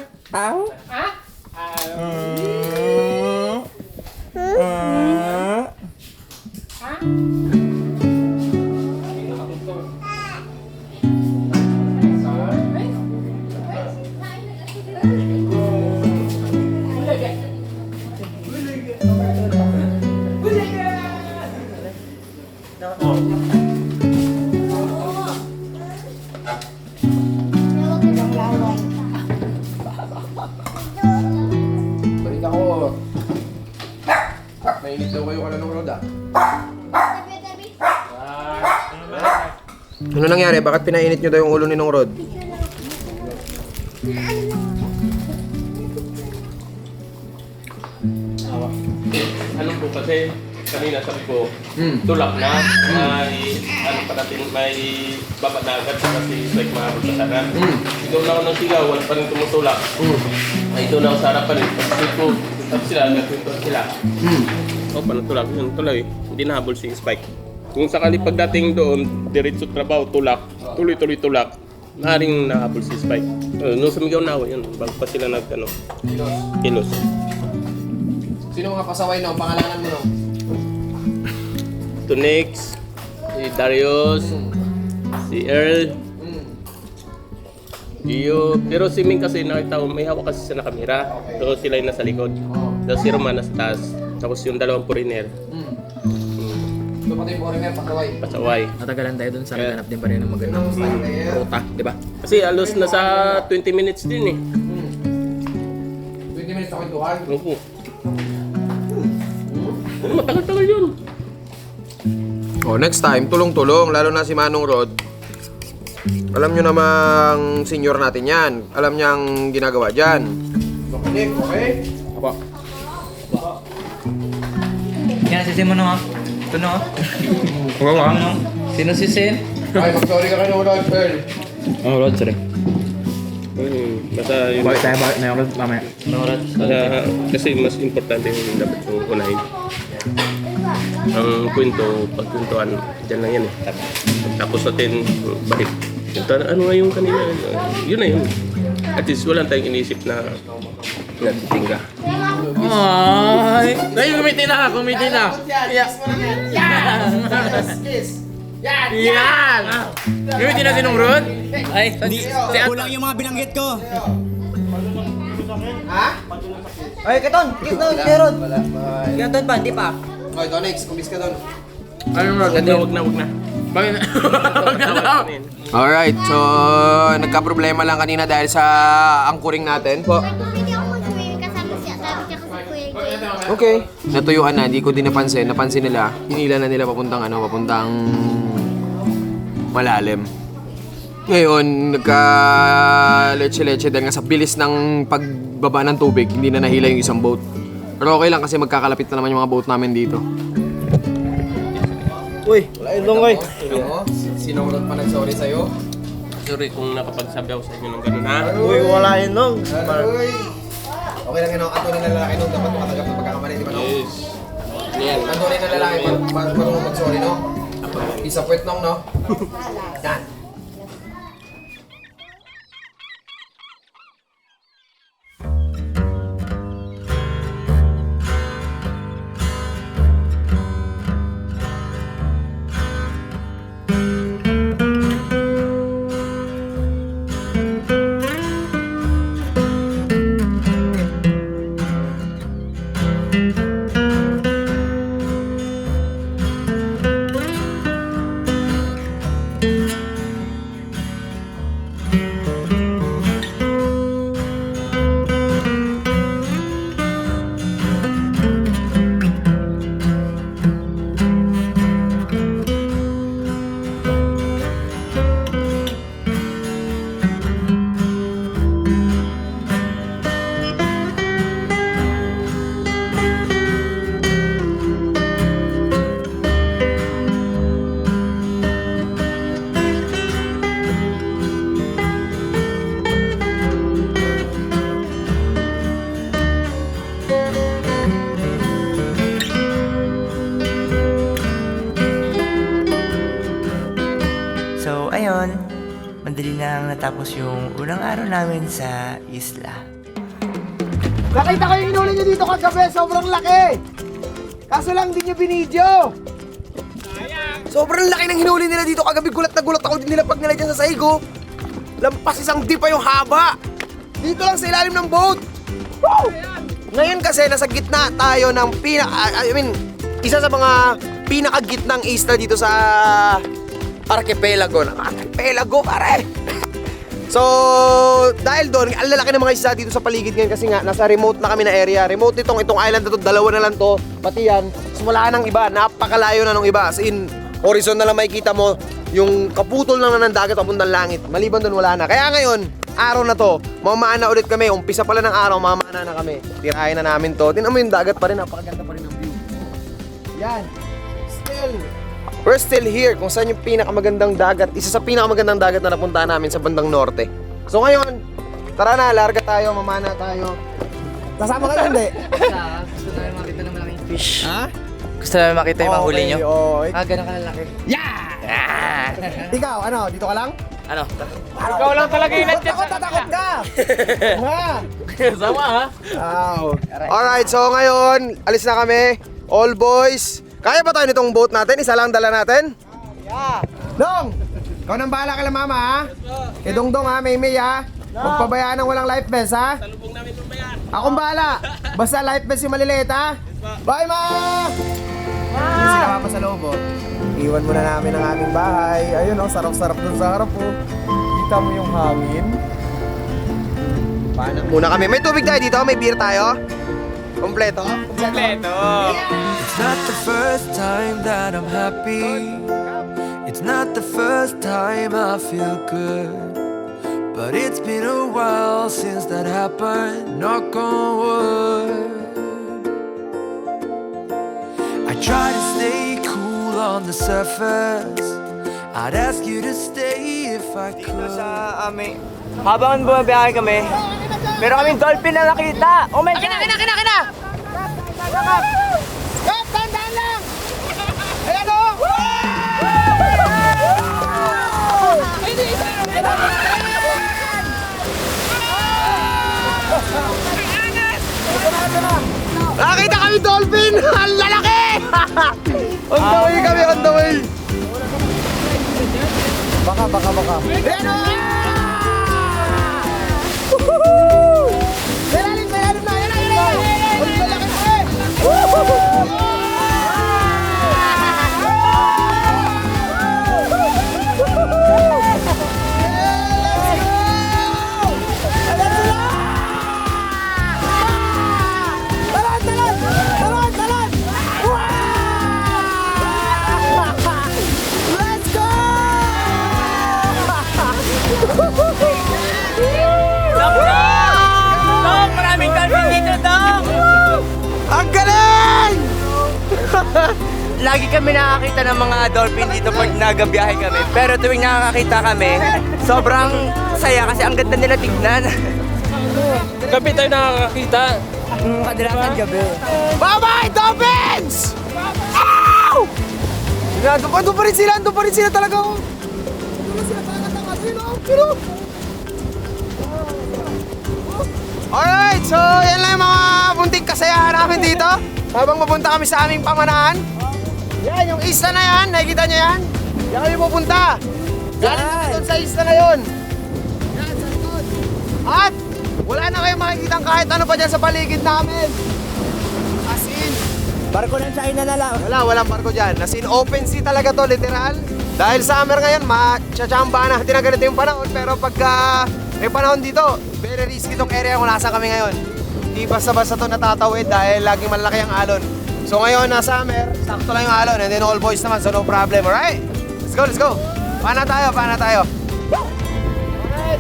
Balik ako. Mainit daw kayo ka ng road ah. Ano nangyari? Bakit pinainit nyo daw yung ulo ni Nong Rod? Ano po kasi, kanina sabi ko, tulak na, may, ano pa natin, may babanagat sa kasi like mahabol sa saran. Ikaw na ako ng sigaw, wala pa rin tumutulak. Ay, ito na ako sa harapan eh. Tapos ko, tapos sila, nagpintuan sila. O, panatulak, yun tuloy, hindi nahabol si Spike. Kung sakali pagdating doon, diretso trabaho, tulak, tuloy-tuloy tulak, maaaring nahabol si Spike. Nung sumigaw na ako, yun, bago pa sila kilos. Sino mga pasaway no? Pangalanan mo no? To Nix, si Darius, si Earl, Gio. Pero si Ming kasi nakita ko, may hawak kasi sa nakamira. So sila yung nasa likod. Tapos si Roman nasa taas. Tapos yung dalawang foreigner. Ito pati yung foreigner, pasaway. Pasaway. Natagalan tayo dun sa naghanap din pa rin ng magandang ruta, di ba? Kasi alos nasa 20 minutes din eh. 20 minutes na kwentuhan. Opo. Matagal-tagal yun. Oh, next time, tulong-tulong, lalo na si Manong Rod. Alam nyo namang senior natin yan. Alam niyang ginagawa dyan. Okay, okay? Apa? Yan, sisin mo no, ha? Ito no, ha? Ano? Sino sisin? Ay, mag-sorry ka kay Rod, Pearl. Oh, Rod, sorry. Basta yun. Bakit na yung Rod, mamaya? Rod, Kasi mas importante yung dapat yung unahin. Ang kwento, pagkwentuhan, dyan lang yan eh. Tapos natin balik. Ano nga yung kanina? Yun na yun. At least wala tayong inisip na nagtitingga. Ay! Ay, kumiti na! Kumiti na! Yan! Kumiti na si Nong Rod? Ay, kulang yung mga binanggit ko. Ha? Ay, Katon! Kiss na si Rod! Katon pa, hindi pa. Okay, ito next. Kumbis ka doon. Ano Rod? Wag na. Bakit na? Wag na daw! Alright, so nagka-problema lang kanina dahil sa angkuring natin po. Hindi ako mag-swim kasama siya. Sabi siya kasi kuya ko. Okay. Natuyuan na, hindi ko din napansin. Napansin nila, hinila na nila papuntang malalim. Ngayon, nagka-leche-leche dahil nga sa bilis ng pagbaba ng tubig, hindi na nahila yung isang boat. Pero okay lang kasi magkakalapit na naman yung mga boat namin dito. Uy, wala yung dongay. Sino pa nag-sorry sa'yo? Sorry kung nakapagsabi ako sa inyo ng gano'n ha. Uy, wala yung dong. Okay lang yun, ang tunay na lalaki nung dapat makatanggap ng pagkakamali, di ba no? Yes. Yan. Ang tunay na lalaki, marunong mag-sorry, no? Isa puwet nung, no? Yan. natapos yung unang araw namin sa isla. Nakita ko yung inuli nyo dito kagabi, sobrang laki! Kaso lang hindi nyo binidyo! Sobrang laki ng hinuli nila dito kagabi, gulat na gulat ako din nila pag nilagyan sa saigo. Lampas isang di pa yung haba! Dito lang sa ilalim ng boat! Woo! Ngayon kasi nasa gitna tayo ng isa sa mga pinakagitnang isla dito sa Archipelago. Archipelago, pare! So, dahil doon, ang lalaki ng mga isla dito sa paligid ngayon kasi nga, nasa remote na kami na area. Remote itong island na to, dalawa na lang to, pati yan. So, wala nang iba, napakalayo na nung iba. As in, horizon na lang makikita mo, yung kaputol lang na ng dagat papuntang langit. Maliban doon, wala na. Kaya ngayon, araw na to, mamana ulit kami. Umpisa pala ng araw, mamana na kami. Tirahin na namin to. Tingnan mo yung dagat pa rin, napakaganda pa rin ang view. Yan. We're still here kung saan yung pinakamagandang dagat. Isa sa pinakamagandang dagat na napuntahan namin sa bandang norte. So ngayon, tara na, larga tayo, mamana tayo. Kasama ka na, hindi? Gusto namin makita ng malaking fish. Ha? Gusto namin makita yung mahuli nyo. Okay. Ganun kalalaki. Ikaw, ano, dito ka lang? Ano? Ikaw lang talaga yung tatakot ka! Ha? Sama ha? Wow. Alright, so ngayon, alis na kami. All boys. Kaya ba tayo nitong boat natin? Isa lang dala natin? Yeah. Dong! Ikaw nang bahala kay mama ha? Kay Dongdong ha, Maymay ha? Huwag pabayaan ng walang life vest ha? Salubong namin pabayaan. Akong bahala. Basta life vest yung maliliit ha? Bye ma! Hindi sila pa sa loob oh. Iwan muna namin ang aming bahay. Ayun oh, sarap-sarap dun sa harap oh. Kita mo yung hangin. Paano muna kami? May tubig tayo dito? May beer tayo? Kompleto? Kompleto! It's not the first time that I'm happy. It's not the first time I feel good. But it's been a while since that happened. Knock on wood. I try to stay cool on the surface. I'd ask you to stay if I could. Habang bumabiyahe kami, meron kaming dolphin na nakita. Oh my God! Kina! Stop! Tandaan lang! Ayan o! Nakakita kami dolphin! Ang lalaki! On the way kami, on the way! Baka. Ayan o! Salalim na! Ayan na! Ang lalaki na eh! Maraming dolphin dito, Dong! Ang galing! Lagi kami nakakita ng mga dolphin dito pag nagabiyahe kami. Pero tuwing nakakita kami, sobrang saya kasi ang ganda nila tignan. Gabi tayo nakakakita. Kadalasan gabi. Bye-bye, dolphins! Ow! Ando pa rin sila talaga. Oh. Alright, so yan lang yung mga bunting kasayahan namin dito. Habang mapunta kami sa aming pamanahan. Yan, yung isla na yan, nakikita nyo yan? Yan kami pupunta. Galing kami doon sa isla na yun. Yan, sa likod. At wala na kayong makikita kahit ano pa dyan sa paligid namin. As in, Barko ng China na lang. walang barko dyan. As in, open sea talaga to, literal. Dahil summer ngayon, matsyachamba na tinaganito yung panahon. Pero pagka may panahon dito, very risky tong area kung nasa kami ngayon. Hindi basta-basta to natatawid dahil laging malaki ang alon. So ngayon na summer, sakto lang yung alon and then all boys naman, so no problem, alright? Let's go! Paana tayo? Alright,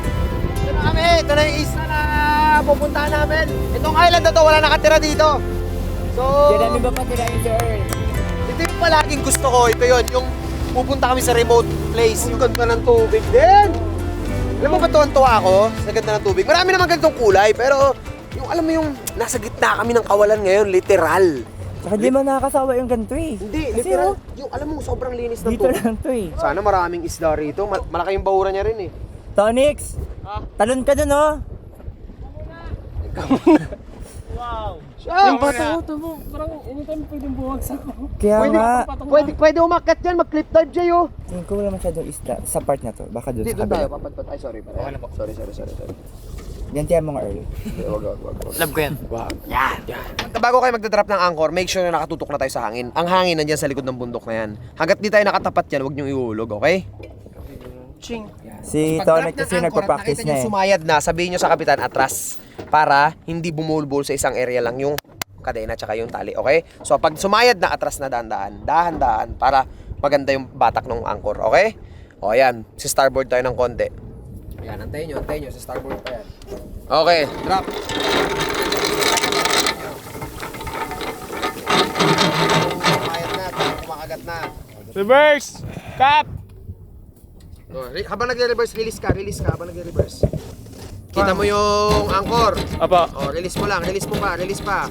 ito na kami. Ito na yung isla na pupuntahan namin. Itong island na to, wala nakatira dito. So, Diyan namin ba patirahin, sir? ito yung palaging gusto ko. Ito yun, yung pupunta kami sa remote place. Yung ganda ng tubig din. Alam mo ba tuwan-tuwa ako sa ganda ng tubig? Marami naman ganitong kulay, pero yung alam mo yung nasa gitna kami ng kawalan ngayon, literal. Saka di man nakakasawa yung ganito eh. Hindi, Kasi, literal. oh, Yung alam mo, sobrang linis ng dito tubig. lang to eh. Sana maraming isda rito. Malaki yung bahura niya rin eh. Tonix! Talon ka dun, oh! Yung bato, tamo. Parang anytime pwedeng buwagsak. Kaya nga. Pwede umakyat yan, mag-clip dive siya yo. Tingin ko wala masyadong isda sa part na to. Baka doon sa Dito tayo, kabila. papatpat. Ay, sorry. Sorry. Gantihan mo nga, Earl. Wag. Love ko yan. Bago kayo magdadrop ng anchor, make sure na nakatutok na tayo sa hangin. Ang hangin nandiyan sa likod ng bundok na yan. Hanggat di tayo nakatapat yan, huwag niyong iulog, okay? Si Tonix kasi nagpa-practice na eh. Sumayad na, sabihin niyo sa kapitan atras para hindi bumulbul sa isang area lang yung kadena tsaka yung tali, okay? So pag sumayad na, atras na dahan-dahan para maganda yung batak ng anchor, okay? O ayan, si starboard tayo ng konti. Ayan, antayin nyo, si starboard pa yan. Okay, drop. Sumayad na, kumakagat na. Reverse! Cut! Habang nagre-reverse, release ka habang nagre-reverse. Kita mo yung anchor. Apa. Release mo lang, release pa.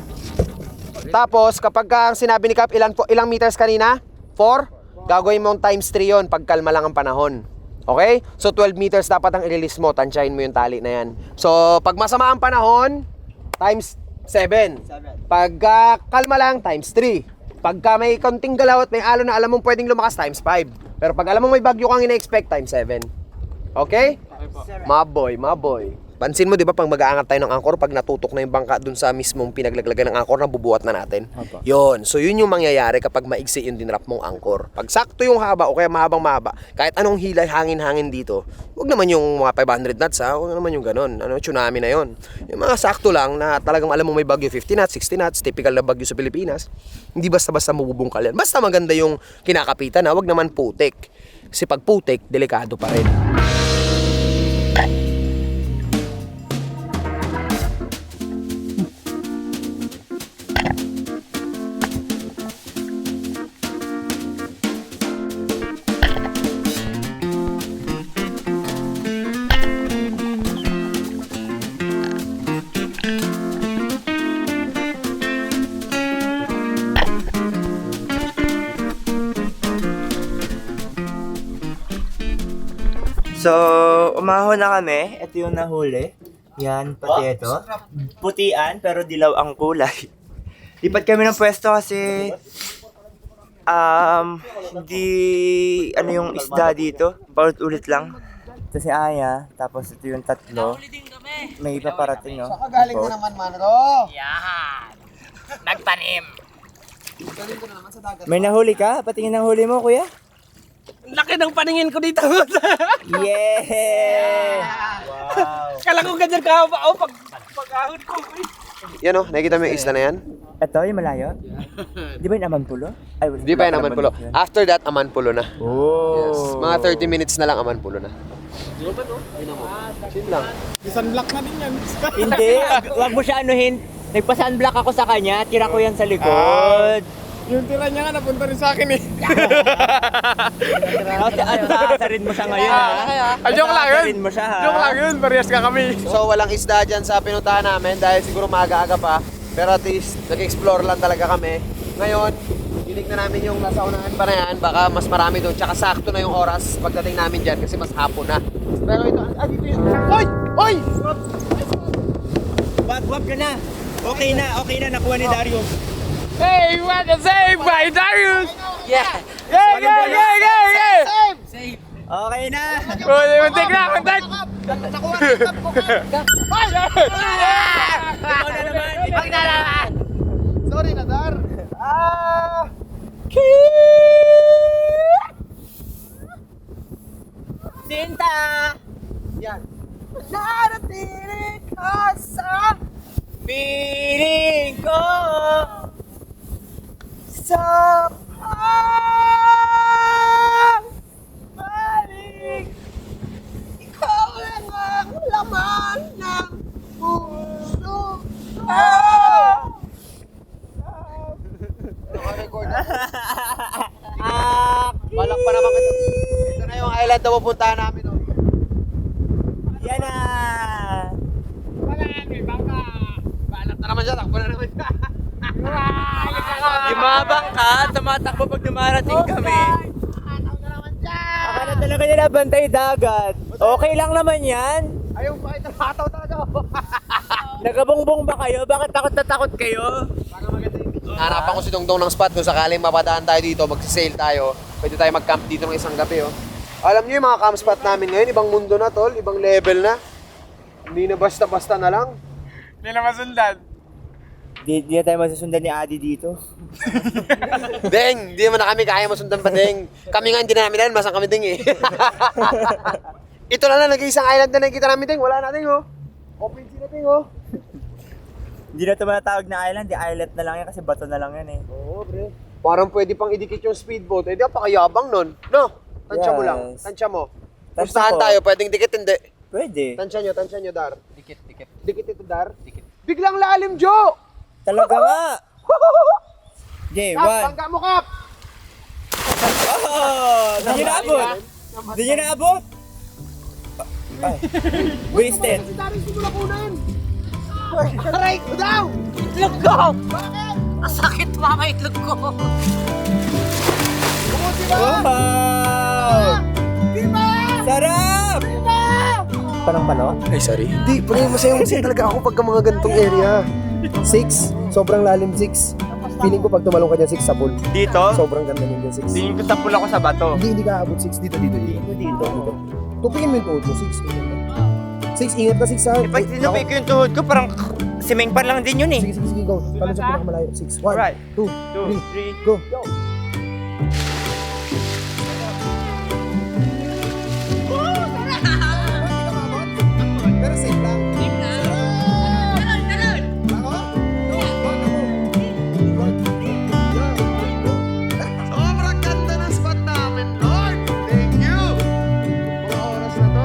Tapos, kapag ang sinabi ni Cap, ilang meters kanina? 4? Gagawin mo times 3 yon pag kalma lang ang panahon. Okay? So, 12 meters dapat ang i-release mo. Tansyahin mo yung tali na yan. So, pag masama ang panahon, times 7. Pag kalma lang, times 3. Pagka may konting galaw at may alon na alam mong pwedeng lumakas, times 5. Pero pag alam mong may bagyo kang ina-expect, times 7. Okay? Maboy. Pansin mo, di ba, pag mag-aangat tayo ng anchor, pag natutok na yung bangka dun sa mismong pinaglaglagan ng anchor, nabubuhat na natin. Yun. So, yun yung mangyayari kapag maigsi yung dinrap mong anchor. Pag sakto yung haba o kaya mahabang-mahaba, kahit anong hilay, hangin-hangin dito, huwag naman yung mga 500 knots, ha? Huwag naman yung ganun. Tsunami na yun. Yung mga sakto lang na talagang alam mo may bagyo 50 knots, 60 knots, typical na bagyo sa Pilipinas, hindi basta-basta mabubungkal yan. Basta maganda yung kinakapitan, ha? Huwag naman putik. Kasi pag putik, delikado pa rin. So, umahon na kami. Ito yung nahuli. Yan, pati ito. Putian, pero dilaw ang kulay. Lipat kami ng pwesto kasi hindi yung isda dito. Paulit-ulit lang. Ito si Aya, tapos ito yung tatlo. May iba parating, no? Saka galing na naman, Manro. Yan. Nagtanim. May nahuli ka? Patingin ng huli mo, kuya. Laki ng paningin ko dito. Yeah! Wow! Kala ko ganyan kahaba ako pag-ahon ko. Yan o, nakikita mo yung isla na yan? Ito, yung malayo? Di ba yung Amanpulo? Ay, Di pa yan Amanpulo. After that, Amanpulo na. Oh! Yes. Mga 30 minutes na lang Amanpulo na. Chill lang. Sunblock na din yan. Hindi, wag mo siya anuhin. Nagpa-sunblock ako sa kanya, tira ko yan sa likod. Yung tira niya nga napunta rin sa akin eh. Asarin mo siya ngayon, ha? Joke lang yun. Asarin mo siya, ha? Joke lang yun, parehas ka kami. So, walang isda dyan sa pinuntahan namin dahil siguro maaga-aga pa. Pero at least, nag-explore lang talaga kami. Ngayon, hilig na namin yung nasa unahan pa na yan. Baka mas marami doon. Tsaka sakto na yung oras pagdating namin dyan kasi mas hapon na. Pero ito, dito yun. Hoy! Hoy! Wag ka na. Okay na, nakuha ni Darius. Hey, what the save by Darius! Yeah. Yeah! Save. Okay na. Muntik na! Wag na naman. Sorry na, Dar. Sinta! Yan. Narating ka sa piling ko sa balik. Ikaw lang ang laman ng puso ko. Record na. Balak pa naman kita. Ito na yung island na pupuntahan namin. Oh. Yan na! Balak na naman siya. Takbo na naman siya. Yung mga bangka, tumatakbo pag dumarating kami. Akala talaga nila bantay dagat. Okay lang naman yan. Ayaw pa kita nakataw talaga. Nagabongbong ba kayo? Bakit takot na takot kayo? Hanapan ko si Dongdong ng spot kung sakaling mapadaan tayo dito, magsisail tayo. Pwede tayo mag-camp dito ng isang gabi, oh. Alam niyo yung mga camp spot namin ngayon, ibang mundo na, tol. Ibang level na. Hindi na basta-basta na lang. Hindi na masundan. Di na tayo masusundan ni Adi dito. Deng, hindi naman na kami kaya masundan pa, Deng. Kami nga hindi na namin dahil masang kami, Deng, eh. Ito lang nag-iisang island na nakikita namin, Deng. Wala na, Deng, oh. Open sea na, Deng, oh. Hindi na ito matatawag na island, di islet na lang yan kasi bato na lang yan eh. Oo, pre. Parang pwede pang idikit yung speedboat. Eh, di pakayabang nun. No? Tansya mo lang. Tansya mo. Tansya Pustahan ko. tayo. Pwedeng dikit, hindi. Pwede. Tansya nyo, Dar. Dikit. Dikit ito, Dar. Dikit. Biglang lalim, Joe! Talaga nga! Okay, Kap, one. bangga mo, Kap! Oh! Di nyo naabot! Di nyo naabot! Ay. Wasted! Si Darin simula kunan! Aray ko daw! Itlog ko! Bakit? Masakit mama itlog ko. Wow! Diba? Sarap! Panang-pano? Ay, sorry. Hindi, pero masaya talaga ako pagka mga ganitong area. 6, sobrang lalim 6. Feeling ko pag tumalong ka dyan 6 sa pool. Dito? Sobrang ganda nyo dyan 6. Tingin ko sa pool ako sa bato. Hindi ka aabot 6 dito. Tupingin mo yung tuhod mo, 6. 6, ingat ka 6 ha. Eh, pag tinupay ko yung tuhod ko, parang simeng pa lang din yun eh. Sige, go. Talon sa pinakamalayo. 6, 1, Alright. 2, 3, go. Pero safe lang. Sobrang ganda ng spot namin, Lord! Thank you! Mga oras na to.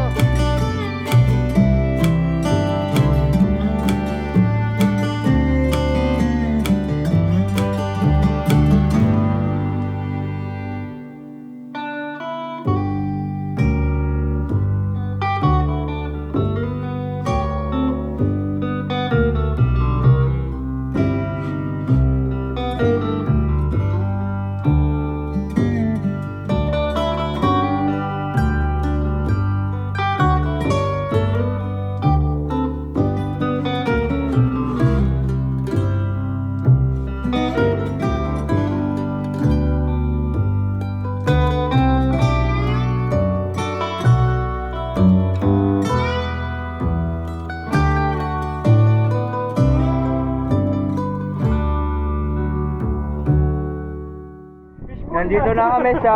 Nandito na kami sa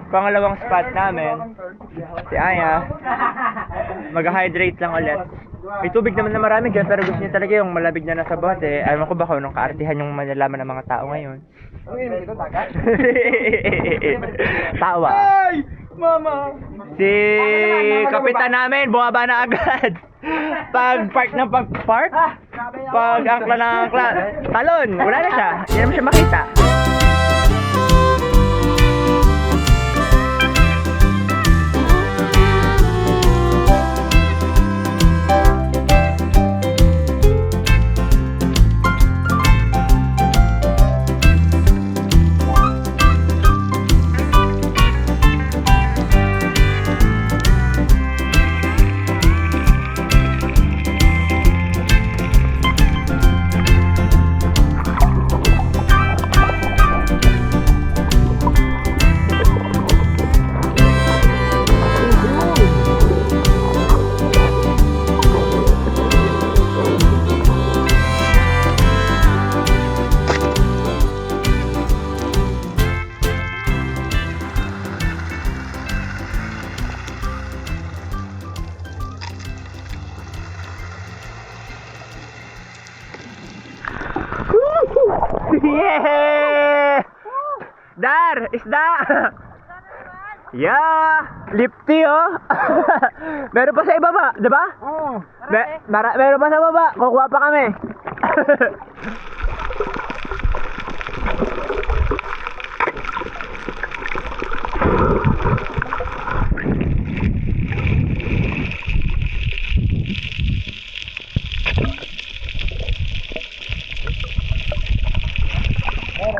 pangalawang spot namin. Si Aya. Mag-hydrate lang ulit. May tubig naman na marami dyan, pero gusto niya talaga yung malabig na nasa bote. Ayaw ko ba kung anong kaartihan yung malalaman ng mga tao ngayon. Tawa. Ay! Mama! Si kapitan namin, bumaba na agad. Pag-park ng pag-park, pag-angkla ng angkla, talon, wala na siya. Hindi naman siya makita. Yeah! Dar! Isda! Yeah! Lifty oh! Meron pa sa ibaba, diba? Oo. Meron pa sa baba, kukuha pa kami.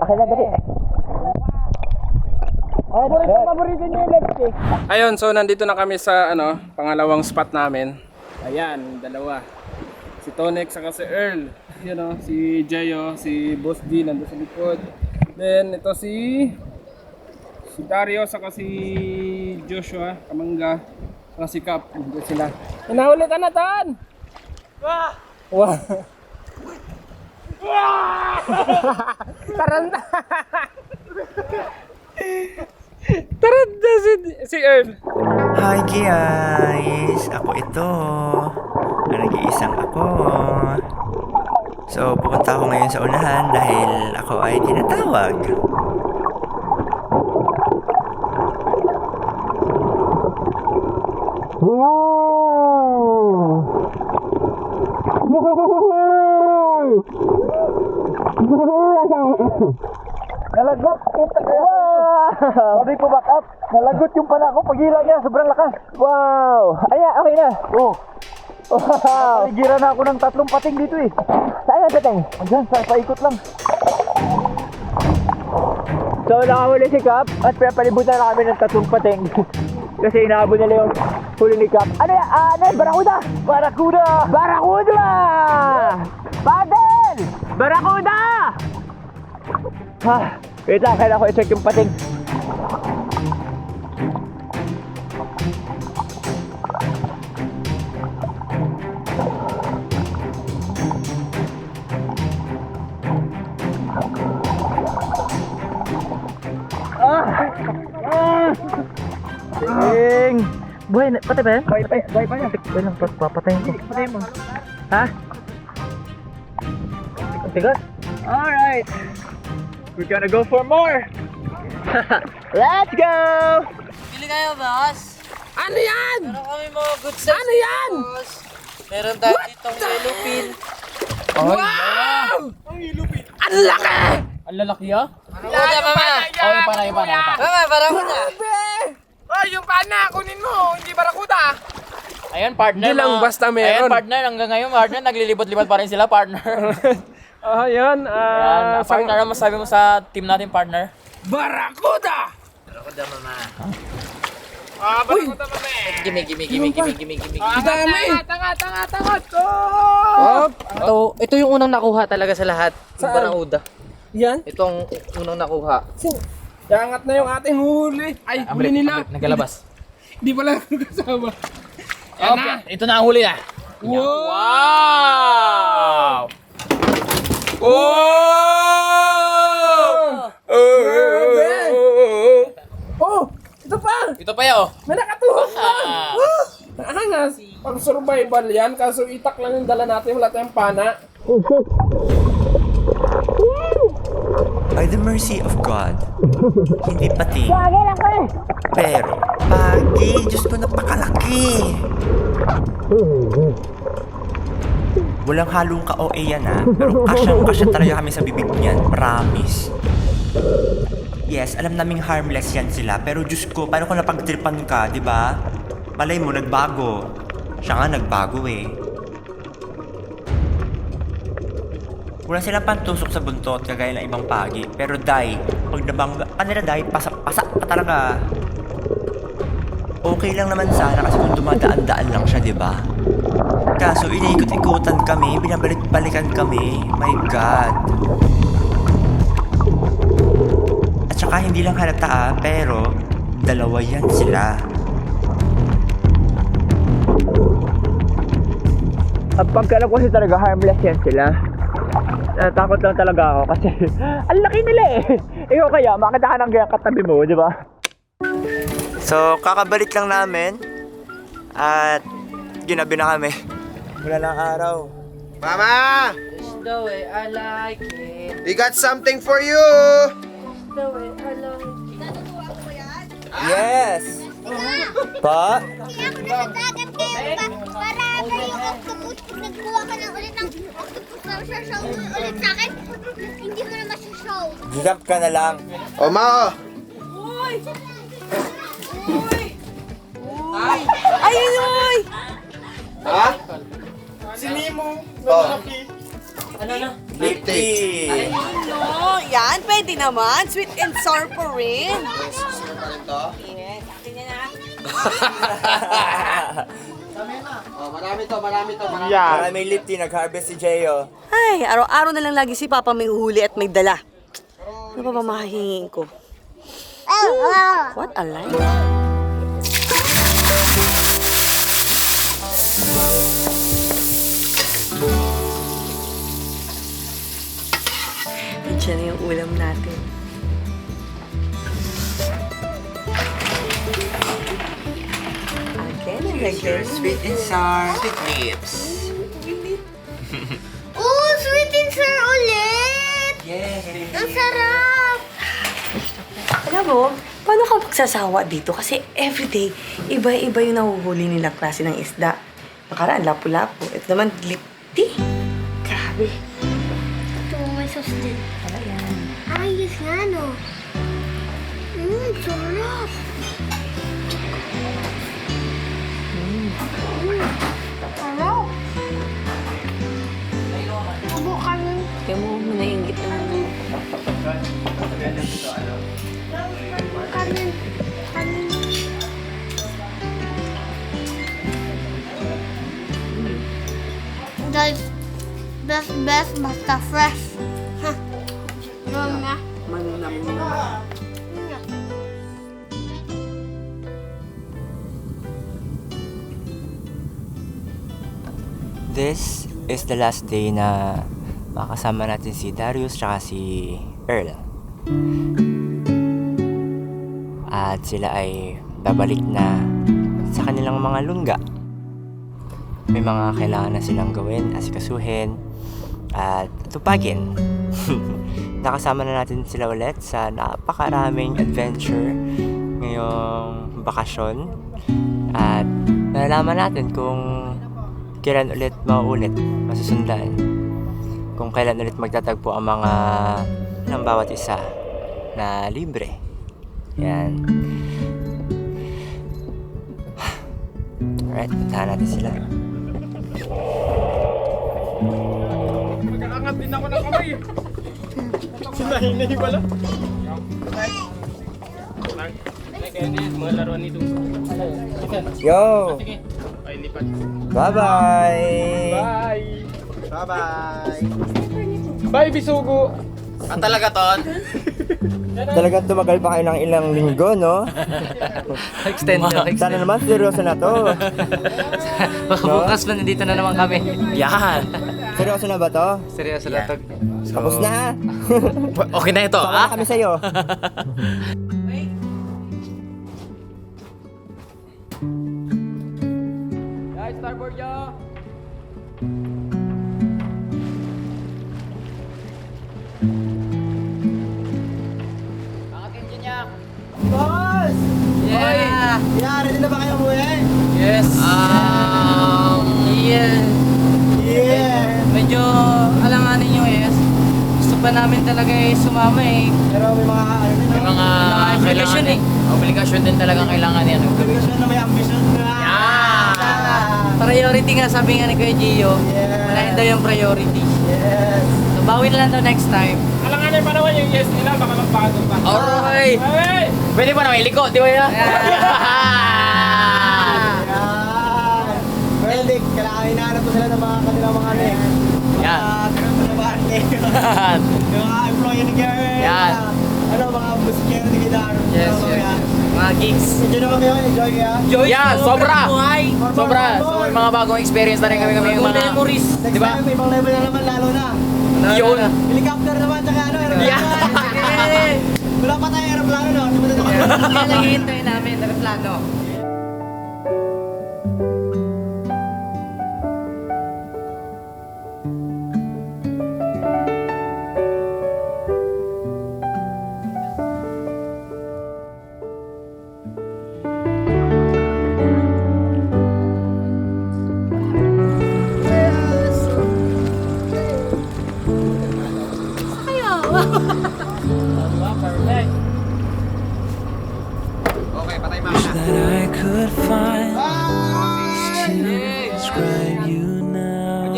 Okay na, dali. Paborito niya yung left eh. Ayun, so nandito na kami sa pangalawang spot namin. Ayan, dalawa. Si Tonek saka si Earl. Yun o, si Jayo, si Boss D nandun sa likod. Then ito si Dario saka si Joshua Kamangga saka si Cap. Nandun sila. Nahuli ka na, Tan! Wah! Wah! Taranta! Taranta si Earl. Hi guys! Ako ito. Ang nag-iisang ako. So, pupunta ako ngayon sa unahan dahil ako ay tinatawag. Nalagot! Sabi ko back up! Nalagot yung pala ko, paghila niya, sobrang lakas! Wow! Ayan, okay na! Oh! Wow! Paligira na ako ng 3 pating dito eh! Saan ang pating? Diyan, sa paikot lang. So, nakahuli si Cap at pinapalibutan na kami ng 3 pating. Kasi inaabot nila yung huli ni Cap. Ano yan? Ano yan? Barakuda! Barakuda! Barakuda! Paddle! Barakuda! Ha! Wait lang, kailangan ko i-check yung pating. Ting! Buhay na, patay ba yan? Buhay pa yan. Buhay lang, papatayin ko. Patayin mo. Ha? Ang tigas? Alright! We're gonna go for more! Let's go! Pili kayo, boss. Ano yan? Meron kami mga good size. Ano yan? Boss. Meron tayo ditong yellow pin. Wow! Ang laki! Ang lalaki ah. Barakuda, mama. Oh, yung pana. Mama, barakuda. Oh, yung pana, kunin mo, hindi barakuda. Ayan, partner. Hindi lang basta meron. Ayan, partner. Hanggang ngayon, partner, naglilibot-libot pa rin sila, partner. Ayan, Ayan, partner, ano masabi mo sa team natin, partner? Barakuda! Barakuda, mama. Barakuda, mama. Gimme. Dami! Tanga! Ito yung unang nakuha talaga sa lahat. Yung barakuda. Yan? Ito ang unang nakuha. Yangat na yung ating huli. Ay, huli nila. Naglalabas. Hindi pala kasama. Okay, ito na ang huli na. Wow! Oh! Ito pa! Ito pa yun. May nakatuhok pa! Naangas! Pang survival yan, kaso itak lang yung dala natin, wala tayong pana. By the mercy of God, hindi pati. Pero, pagi, Diyos ko, napakalaki. Walang halong ka-OA yan ha, pero kasyang-kasya talaga kami sa bibig niyan, promise. Yes, alam naming harmless yan sila, pero Diyos ko, paano kung napagtripan ka, di ba? Malay mo, nagbago. Siya nga nagbago eh. Wala silang pantusok sa buntot kagaya ng ibang pagi. Pero Day, pag nabangga ka nila Day, pasak-pasak pa talaga. Okay lang naman sana kasi kung dumadaan-daan lang siya, di ba? Kaso iniikot-ikutan kami, binabalik-balikan kami. My God. At saka hindi lang halata pero dalawa yan sila. Ang pagkalam ko kasi talaga harmless yan sila. Natakot lang talaga ako kasi ang laki nila eh. Ikaw kaya, makita ka ng ganyan katabi mo, di ba? So, kakabalik lang namin at ginabi na kami. Wala lang araw. Mama! It's the way I like it. We got something for you! It's the way I like it. Yes! Pa? Kaya ako nasadagan kayo para yung octopus, nagkuha ka na ulit ng octopus na show mo ulit sa akin, hindi mo na masashow. Jump ka na lang. O, Ma! Ay! Ha? Si Nemo, Ano na? Lipstick. Ano? Yan, pwede naman. Sweet and sour pa rin. to? Yes, akin yan ah. Oh, marami to. Maraming lipti, nag-harvest si Jeyo. Ay, araw-araw na lang lagi si Papa may huli at may dala. Ano pa ba mahihingin ko? What a lie. Nandiyan na yung ulam natin. Again and again. Sweet and sour with lips. Oh, sweet and sour ulit! Yes. Ang sarap! Alam mo, paano ka magsasawa dito? Kasi everyday, iba-iba yung nahuhuli nilang klase ng isda. Nakaraan, lapu-lapu. Ito naman, lipti. Grabe. Ito, may sauce din. Wala yan. Ay, yes nga, no? Sarap! Sarap! Subukan mo. Kaya mo, manainggit naman mo. Kanin. Kanin. Guys, best, basta fresh. Ha? Yun nga. This is the last day na makasama natin si Darius tsaka si Earl. At sila ay babalik na sa kanilang mga lungga. May mga kailangan na silang gawin, asikasuhin, at tupagin. Nakasama na natin sila ulit sa napakaraming adventure ngayong bakasyon. At nalalaman natin kung kailan ulit mauulit, masusundan. Kung kailan ulit magtatagpo ang mga ng bawat isa na libre. Yan. Alright, puntahan natin sila. Magkakangat din ako ng kamay. Sinahinay pala. Mga laruan nito. Yo! Ay, lipat. Bye-bye! Bye! Bye-bye! Bye, Bisugo! Talaga, Ton? Talagang tumagal pa kayo ng ilang linggo, no? Extend. Sana naman seryoso na to. Bukas na nandito na naman kami. Yan! Seryoso na ba to? Seryoso na to. Tapos na ha? Okay na ito, Saka na kami sa'yo. Guys, starboard yo! Angat engine niya! Boss! Yeah! Yeah, ready na ba kayo umuwi? Yes! Yeah. Yeah! Medyo alanganin yung yes. Gusto pa namin talaga sumama eh. Pero may mga ano din, May mga kailangan eh. Obligasyon din talaga kailangan yan. Obligasyon na may ambition na. Priority nga sabi nga ni Kuya Gio. Wala daw yung priority. Yes! So bawi na lang daw next time. Alanganin pa naman yung yes nila, baka magbago pa. Alright! Hey! Pwede pa naman iliko, di ba yan? Yan! Well, Dick, kailangan hinahanap ko sila ng mga kanilang mga leg. Yan. Ganun pa naman, Dick. Yung mga employee ni Gary. Yan. Ano, mga busikero ni Gidaro. Yes, yes. Mga gigs. Enjoy naman kayo, enjoy kaya. Yan, sobra! Sobra! So may mga bagong experience na rin kami mga memories. Next Di ba? time, may ibang level na naman, lalo na. Yun! Helicopter naman, tsaka ano, aeroplano. Yeah. Wala pa tayo aeroplano, no? Sumunod na kami. Kaya naghihintay namin, aeroplano. that I could find to describe you now.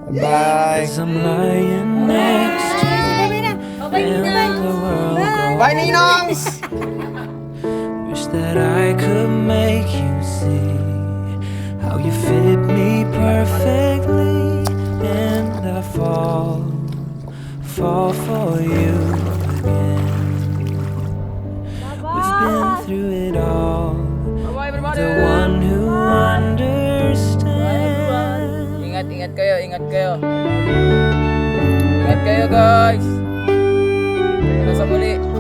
Bye! As I'm lying next to you and the world Bye, Ninongs! that I could make you see how you fit me perfectly, and I fall for you again. We've been through it all. The one who understands. Ingat kayo, ingat kayo. Ingat kayo guys. Hanggang sa muli.